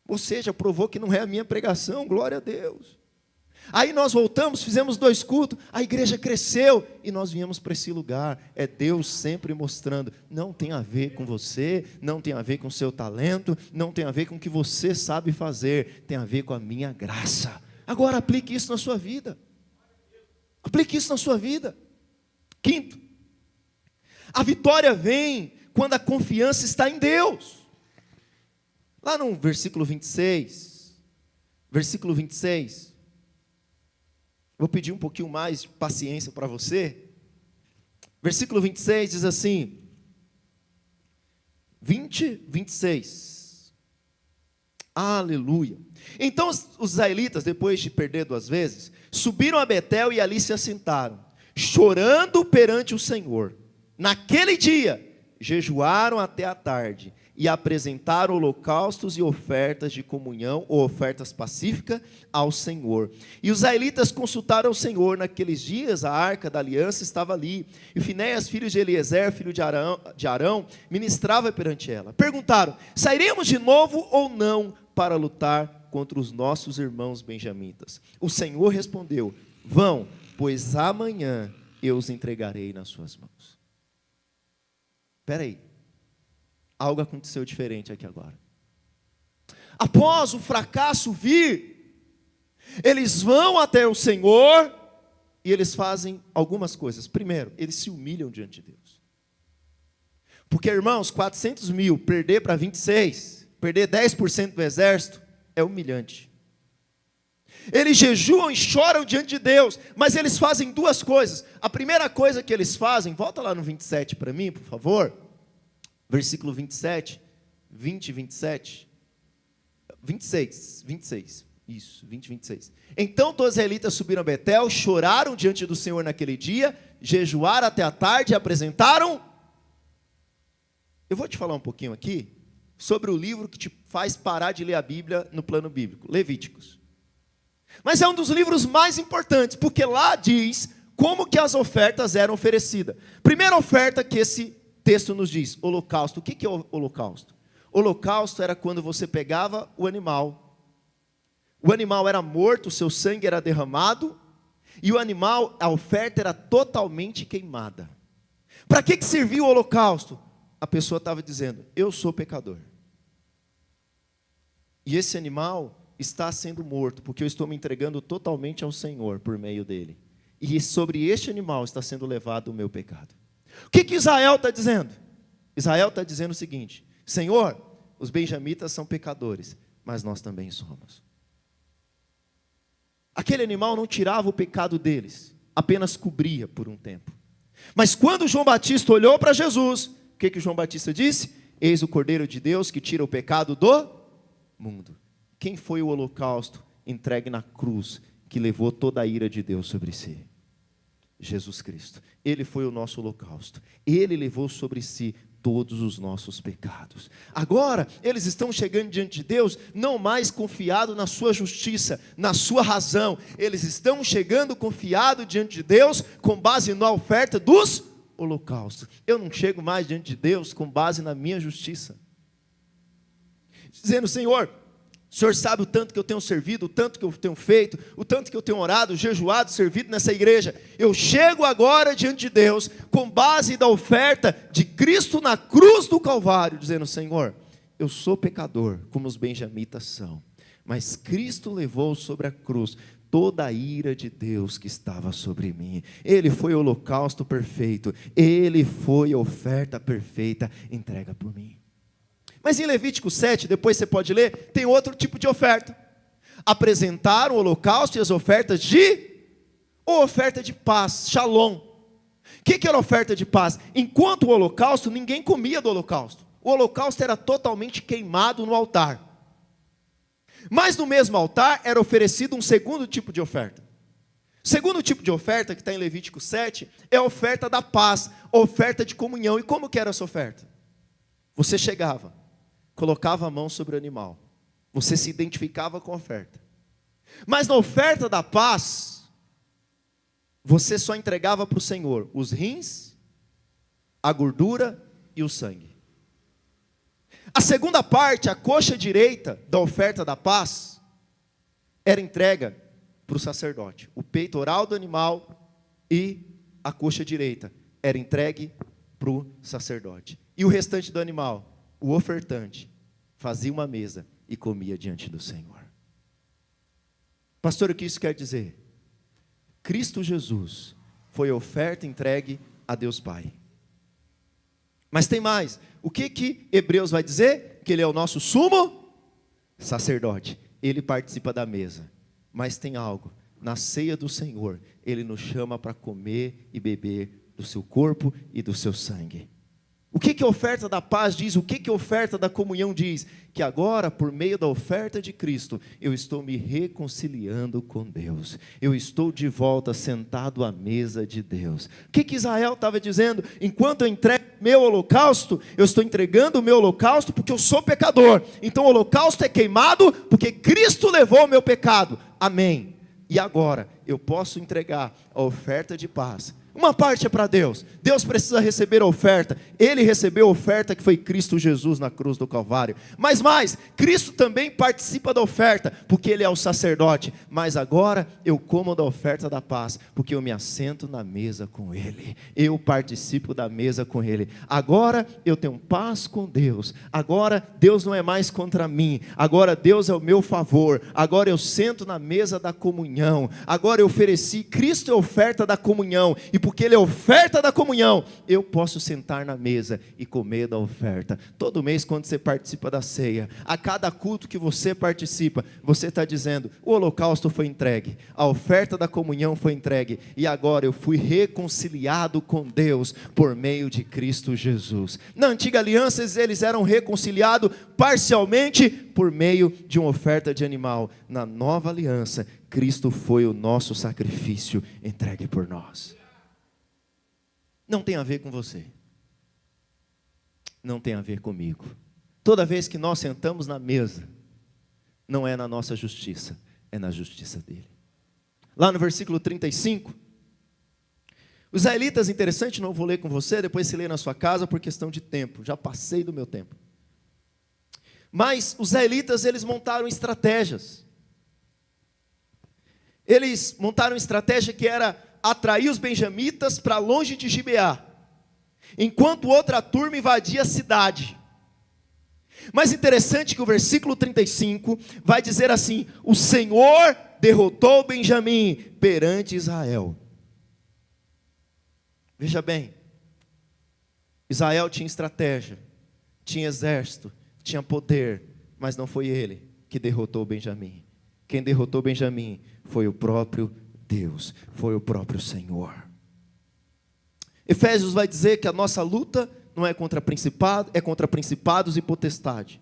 S1: Ou seja, provou que não é a minha pregação, glória a Deus. Aí nós voltamos, fizemos 2 cultos, a igreja cresceu e nós viemos para esse lugar. É Deus sempre mostrando, não tem a ver com você, não tem a ver com o seu talento, não tem a ver com o que você sabe fazer, tem a ver com a minha graça. Agora aplique isso na sua vida. Aplique isso na sua vida. 5º, a vitória vem quando a confiança está em Deus. Lá no versículo 26, vou pedir um pouquinho mais de paciência para você. Versículo 26 diz assim, 26. Aleluia. Então os israelitas, depois de perder 2 vezes, subiram a Betel e ali se assentaram, chorando perante o Senhor. Naquele dia, jejuaram até a tarde e apresentaram holocaustos e ofertas de comunhão, ou ofertas pacíficas, ao Senhor. E os israelitas consultaram o Senhor. Naqueles dias, a arca da aliança estava ali, e Finéias, filho de Eliezer, filho de Arão, ministrava perante ela. Perguntaram, sairemos de novo ou não para lutar contra os nossos irmãos benjamitas? O Senhor respondeu, vão, pois amanhã eu os entregarei nas suas mãos. Espera aí. Algo aconteceu diferente aqui agora. Após o fracasso vir, eles vão até o Senhor e eles fazem algumas coisas. Primeiro, eles se humilham diante de Deus. Porque, irmãos, 400 mil perder para 26, perder 10% do exército, é humilhante. Eles jejuam e choram diante de Deus, mas eles fazem 2 coisas. A primeira coisa que eles fazem, volta lá no 27 para mim, por favor. Versículo 27, 20 e 27, 26, isso, 20 e 26. Então todos os israelitas subiram a Betel, choraram diante do Senhor naquele dia, jejuaram até a tarde e apresentaram. Eu vou te falar um pouquinho aqui sobre o livro que te faz parar de ler a Bíblia no plano bíblico, Levíticos. Mas é um dos livros mais importantes, porque lá diz como que as ofertas eram oferecidas. Primeira oferta que esse texto nos diz, holocausto. O que é o holocausto? Holocausto era quando você pegava o animal era morto, o seu sangue era derramado, e o animal, a oferta era totalmente queimada. Para que servia o holocausto? A pessoa estava dizendo, eu sou pecador, e esse animal está sendo morto, porque eu estou me entregando totalmente ao Senhor, por meio dele, e sobre este animal está sendo levado o meu pecado. O que Israel está dizendo? Israel está dizendo o seguinte, Senhor, os benjamitas são pecadores, mas nós também somos. Aquele animal não tirava o pecado deles, apenas cobria por um tempo. Mas quando João Batista olhou para Jesus, o que João Batista disse? Eis o Cordeiro de Deus que tira o pecado do mundo. Quem foi o holocausto entregue na cruz, que levou toda a ira de Deus sobre si? Jesus Cristo. Ele foi o nosso holocausto. Ele levou sobre si todos os nossos pecados. Agora, eles estão chegando diante de Deus, não mais confiados na sua justiça, na sua razão. Eles estão chegando confiados diante de Deus, com base na oferta dos holocaustos. Eu não chego mais diante de Deus com base na minha justiça. Dizendo, Senhor, O Senhor sabe o tanto que eu tenho servido, o tanto que eu tenho feito, o tanto que eu tenho orado, jejuado, servido nessa igreja. Eu chego agora diante de Deus, com base da oferta de Cristo na cruz do Calvário, dizendo: Senhor, eu sou pecador, como os benjamitas são, mas Cristo levou sobre a cruz toda a ira de Deus que estava sobre mim. Ele foi o holocausto perfeito, Ele foi a oferta perfeita entrega por mim. Mas em Levítico 7, depois você pode ler, tem outro tipo de oferta. Apresentar o holocausto e as ofertas ou oferta de paz, shalom. O que era oferta de paz? Enquanto o holocausto, ninguém comia do holocausto. O holocausto era totalmente queimado no altar. Mas no mesmo altar era oferecido um segundo tipo de oferta. O segundo tipo de oferta, que está em Levítico 7, é a oferta da paz, oferta de comunhão. E como que era essa oferta? Você chegava, colocava a mão sobre o animal, você se identificava com a oferta. Mas na oferta da paz, você só entregava para o Senhor os rins, a gordura e o sangue. A segunda parte, a coxa direita da oferta da paz, era entrega para o sacerdote. O peitoral do animal e a coxa direita era entregue para o sacerdote. E o restante do animal, o ofertante, fazia uma mesa e comia diante do Senhor. Pastor, o que isso quer dizer? Cristo Jesus foi a oferta entregue a Deus Pai. Mas tem mais. O que Hebreus vai dizer? Que Ele é o nosso sumo sacerdote. Ele participa da mesa. Mas tem algo. Na ceia do Senhor, Ele nos chama para comer e beber do seu corpo e do seu sangue. O que a oferta da paz diz? O que a oferta da comunhão diz? Que agora, por meio da oferta de Cristo, eu estou me reconciliando com Deus. Eu estou de volta sentado à mesa de Deus. O que Israel estava dizendo? Enquanto eu entrego meu holocausto, eu estou entregando o meu holocausto porque eu sou pecador. Então o holocausto é queimado porque Cristo levou o meu pecado. Amém. E agora eu posso entregar a oferta de paz. Uma parte é para Deus. Deus precisa receber a oferta. Ele recebeu a oferta que foi Cristo Jesus na cruz do Calvário. Mas mais, Cristo também participa da oferta, porque Ele é o sacerdote. Mas agora eu como da oferta da paz, porque eu me assento na mesa com Ele. Eu participo da mesa com Ele. Agora eu tenho paz com Deus. Agora Deus não é mais contra mim. Agora Deus é o meu favor. Agora eu sento na mesa da comunhão. Agora eu ofereci, Cristo é a oferta da comunhão. E porque Ele é oferta da comunhão, eu posso sentar na mesa e comer da oferta. Todo mês, quando você participa da ceia, a cada culto que você participa, você está dizendo: o holocausto foi entregue, a oferta da comunhão foi entregue, e agora eu fui reconciliado com Deus por meio de Cristo Jesus. Na antiga aliança, eles eram reconciliados parcialmente por meio de uma oferta de animal. Na nova aliança, Cristo foi o nosso sacrifício entregue por nós. Não tem a ver com você. Não tem a ver comigo. Toda vez que nós sentamos na mesa, não é na nossa justiça, é na justiça dele. Lá no versículo 35, os israelitas, interessante, não vou ler com você, depois se lê na sua casa por questão de tempo, já passei do meu tempo. Mas os israelitas, eles montaram estratégias. Eles montaram estratégia que era atrair os benjamitas para longe de Gibeá, enquanto outra turma invadia a cidade. Mas interessante que o versículo 35 vai dizer assim: o Senhor derrotou Benjamim perante Israel. Veja bem, Israel tinha estratégia, tinha exército, tinha poder, mas não foi ele que derrotou Benjamim. Quem derrotou Benjamim foi o próprio Deus, foi o próprio Senhor. Efésios vai dizer que a nossa luta não é contra principados, é contra principados e potestade.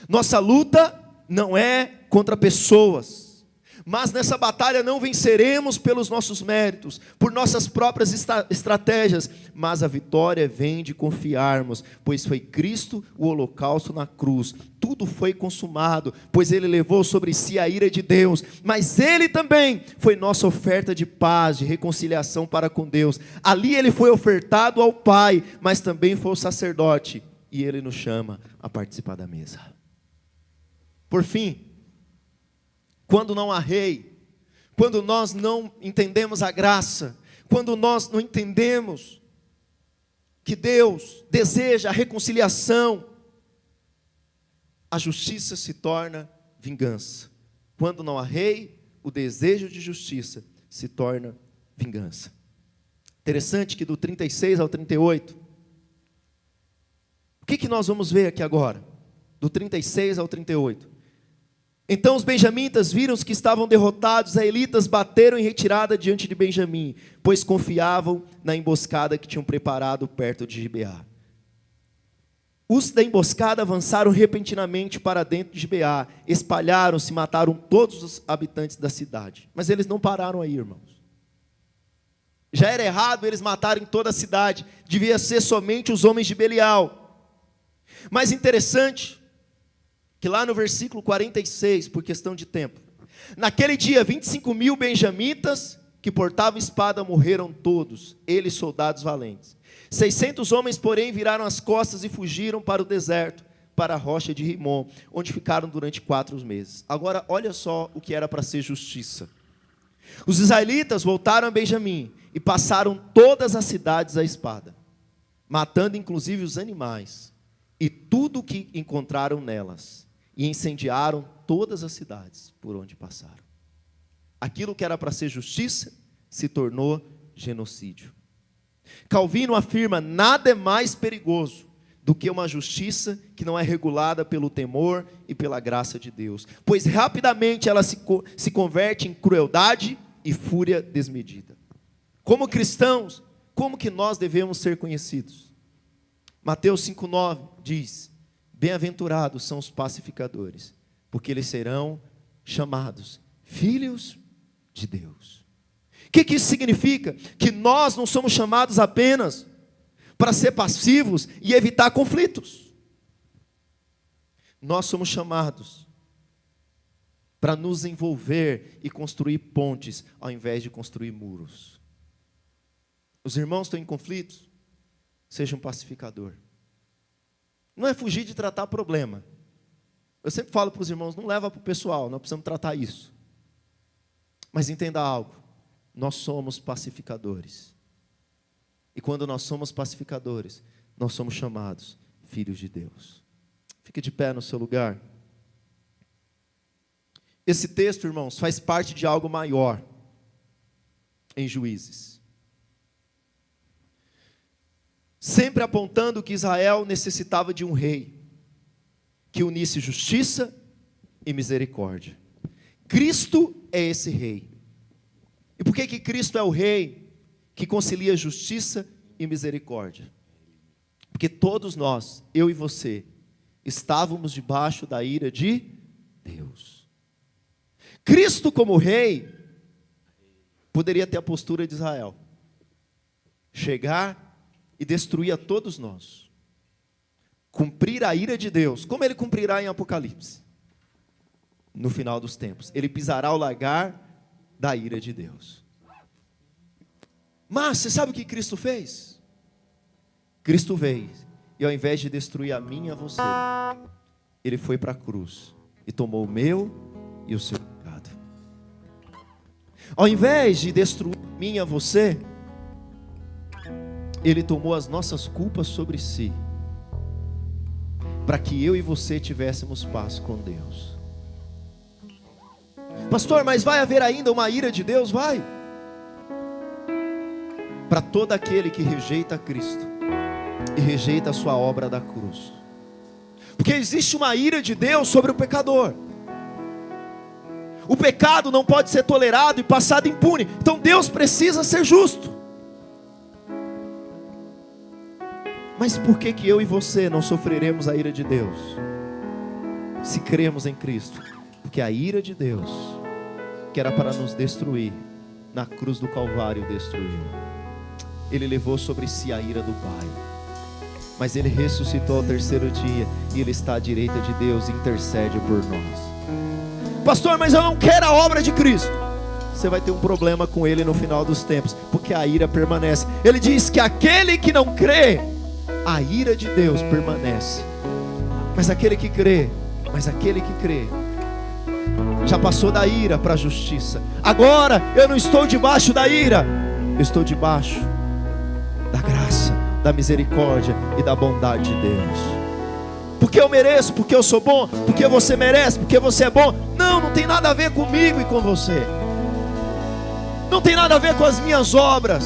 S1: Nossa luta não é contra pessoas, mas nessa batalha não venceremos pelos nossos méritos, por nossas próprias estratégias, mas a vitória vem de confiarmos, pois foi Cristo o holocausto na cruz. Tudo foi consumado, pois Ele levou sobre si a ira de Deus, mas Ele também foi nossa oferta de paz, de reconciliação para com Deus. Ali Ele foi ofertado ao Pai, mas também foi o sacerdote, e Ele nos chama a participar da mesa. Por fim, quando não há rei, quando nós não entendemos a graça, quando nós não entendemos que Deus deseja a reconciliação, a justiça se torna vingança. Quando não há rei, o desejo de justiça se torna vingança. Interessante que do 36 ao 38, o que nós vamos ver aqui agora? Do 36 ao 38. Então os benjamitas viram que estavam derrotados, os israelitas bateram em retirada diante de Benjamim, pois confiavam na emboscada que tinham preparado perto de Gibeá. Os da emboscada avançaram repentinamente para dentro de Gibeá, espalharam-se, mataram todos os habitantes da cidade. Mas eles não pararam aí, irmãos. Já era errado eles matarem toda a cidade, devia ser somente os homens de Belial. Mas interessante, que lá no versículo 46, por questão de tempo, naquele dia 25.000 benjamitas que portavam espada morreram todos, eles soldados valentes. 600 homens, porém, viraram as costas e fugiram para o deserto, para a rocha de Rimom, onde ficaram durante 4 meses. Agora, olha só o que era para ser justiça. Os israelitas voltaram a Benjamim e passaram todas as cidades à espada, matando inclusive os animais e tudo o que encontraram nelas, e incendiaram todas as cidades por onde passaram. Aquilo que era para ser justiça se tornou genocídio. Calvino afirma: nada é mais perigoso do que uma justiça que não é regulada pelo temor e pela graça de Deus, pois rapidamente ela se converte em crueldade e fúria desmedida. Como cristãos, como que nós devemos ser conhecidos? Mateus 5,9 diz: bem-aventurados são os pacificadores, porque eles serão chamados filhos de Deus. O que isso significa? Que nós não somos chamados apenas para ser passivos e evitar conflitos. Nós somos chamados para nos envolver e construir pontes, ao invés de construir muros. Os irmãos estão em conflitos? Seja um pacificador. Não é fugir de tratar problema. Eu sempre falo para os irmãos: não leva para o pessoal, nós precisamos tratar isso. Mas entenda algo: nós somos pacificadores. E quando nós somos pacificadores, nós somos chamados filhos de Deus. Fique de pé no seu lugar. Esse texto, irmãos, faz parte de algo maior em Juízes. Sempre apontando que Israel necessitava de um rei que unisse justiça e misericórdia. Cristo é esse rei. E por que Cristo é o rei que concilia justiça e misericórdia? Porque todos nós, eu e você, estávamos debaixo da ira de Deus. Cristo como rei poderia ter a postura de Israel, chegar e destruir a todos nós, cumprir a ira de Deus, como ele cumprirá em Apocalipse. No final dos tempos, ele pisará o lagar da ira de Deus. Mas você sabe o que Cristo fez? Cristo veio, e ao invés de destruir a mim e a você, ele foi para a cruz e tomou o meu e o seu pecado. Ao invés de destruir a mim e a você, ele tomou as nossas culpas sobre si, para que eu e você tivéssemos paz com Deus. Pastor, mas vai haver ainda uma ira de Deus? Vai. Para todo aquele que rejeita Cristo e rejeita a sua obra da cruz. Porque existe uma ira de Deus sobre o pecador. O pecado não pode ser tolerado e passado impune. Então Deus precisa ser justo. Mas por que eu e você não sofreremos a ira de Deus? Se cremos em Cristo. Porque a ira de Deus, que era para nos destruir, na cruz do Calvário destruiu. Ele levou sobre si a ira do Pai. Mas Ele ressuscitou ao 3º dia, e Ele está à direita de Deus e intercede por nós. Pastor, mas eu não quero a obra de Cristo. Você vai ter um problema com Ele no final dos tempos, porque a ira permanece. Ele diz que aquele que não crê, a ira de Deus permanece. Mas aquele que crê, Já passou da ira para a justiça. Agora eu não estou debaixo da ira, eu estou debaixo da graça, da misericórdia e da bondade de Deus. Porque eu mereço, porque eu sou bom, porque você merece, porque você é bom. Não, não tem nada a ver comigo e com você. Não tem nada a ver com as minhas obras.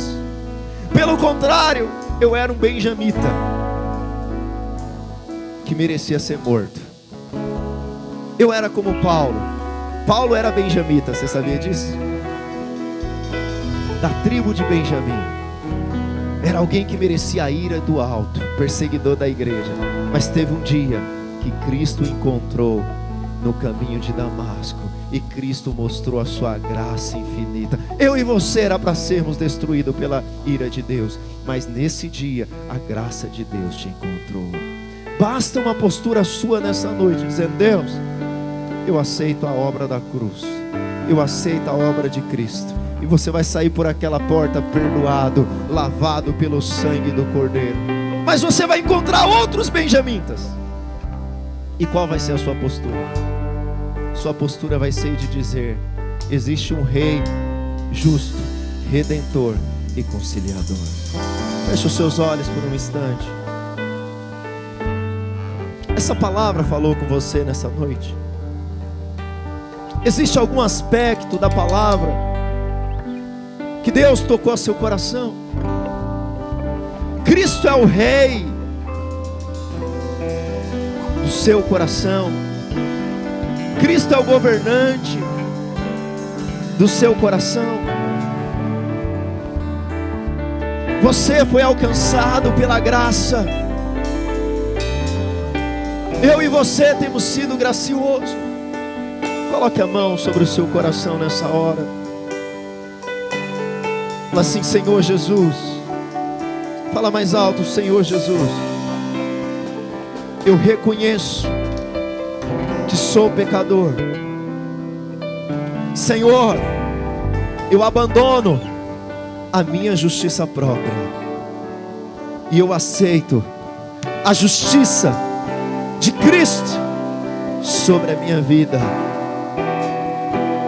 S1: Pelo contrário, eu era um benjamita que merecia ser morto. Eu era como Paulo. Paulo era benjamita, você sabia disso? Da tribo de Benjamim. Era alguém que merecia a ira do alto, perseguidor da igreja. Mas teve um dia que Cristo o encontrou no caminho de Damasco, e Cristo mostrou a sua graça infinita. Eu e você era para sermos destruídos pela ira de Deus, mas nesse dia a graça de Deus te encontrou. Basta uma postura sua nessa noite, dizendo: Deus, eu aceito a obra da cruz, eu aceito a obra de Cristo. E você vai sair por aquela porta perdoado, lavado pelo sangue do Cordeiro. Mas você vai encontrar outros benjamitas. E qual vai ser a sua postura? Sua postura vai ser de dizer: existe um rei justo, redentor e conciliador. Feche os seus olhos por um instante. Essa palavra falou com você nessa noite? Existe algum aspecto da palavra que Deus tocou seu coração? Cristo é o rei do seu coração. Cristo é o governante do seu coração. Você foi alcançado pela graça. Eu e você temos sido graciosos. Coloque a mão sobre o seu coração nessa hora. Fala assim: Senhor Jesus. Fala mais alto: Senhor Jesus, eu reconheço que sou pecador. Senhor, eu abandono a minha justiça própria e eu aceito a justiça de Cristo sobre a minha vida.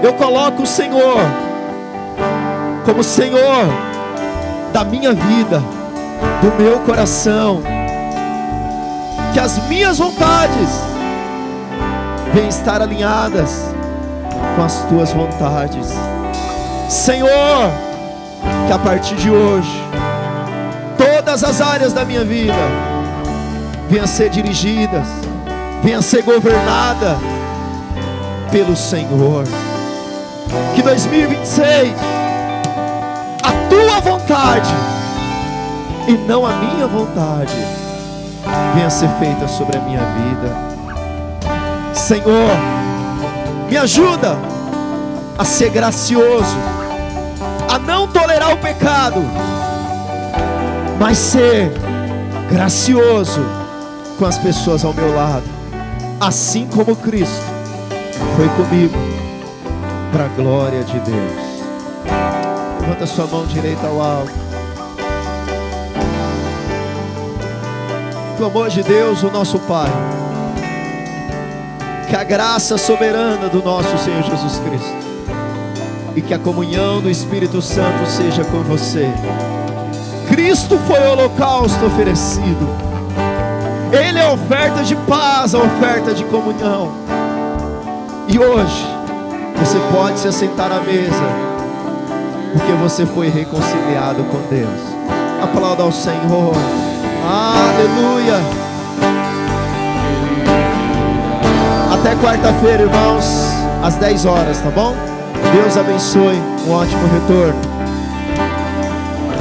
S1: Eu coloco o Senhor como Senhor da minha vida, do meu coração. Que as minhas vontades venham estar alinhadas com as tuas vontades. Senhor, que a partir de hoje todas as áreas da minha vida venham a ser dirigidas, venham a ser governada pelo Senhor. Que 2026 a tua vontade e não a minha vontade venha a ser feita sobre a minha vida. Senhor, me ajuda a ser gracioso, a não tolerar o pecado, mas ser gracioso com as pessoas ao meu lado, assim como Cristo foi comigo, para a glória de Deus. Levanta sua mão direita ao alto. Que o amor de Deus, o nosso Pai, que a graça soberana do nosso Senhor Jesus Cristo e que a comunhão do Espírito Santo seja com você. Cristo foi o holocausto oferecido. Ele é a oferta de paz, a oferta de comunhão. E hoje você pode se assentar à mesa, porque você foi reconciliado com Deus. Aplauda ao Senhor. Aleluia. Até quarta-feira, irmãos, às 10 horas, tá bom? Deus abençoe. Um ótimo retorno.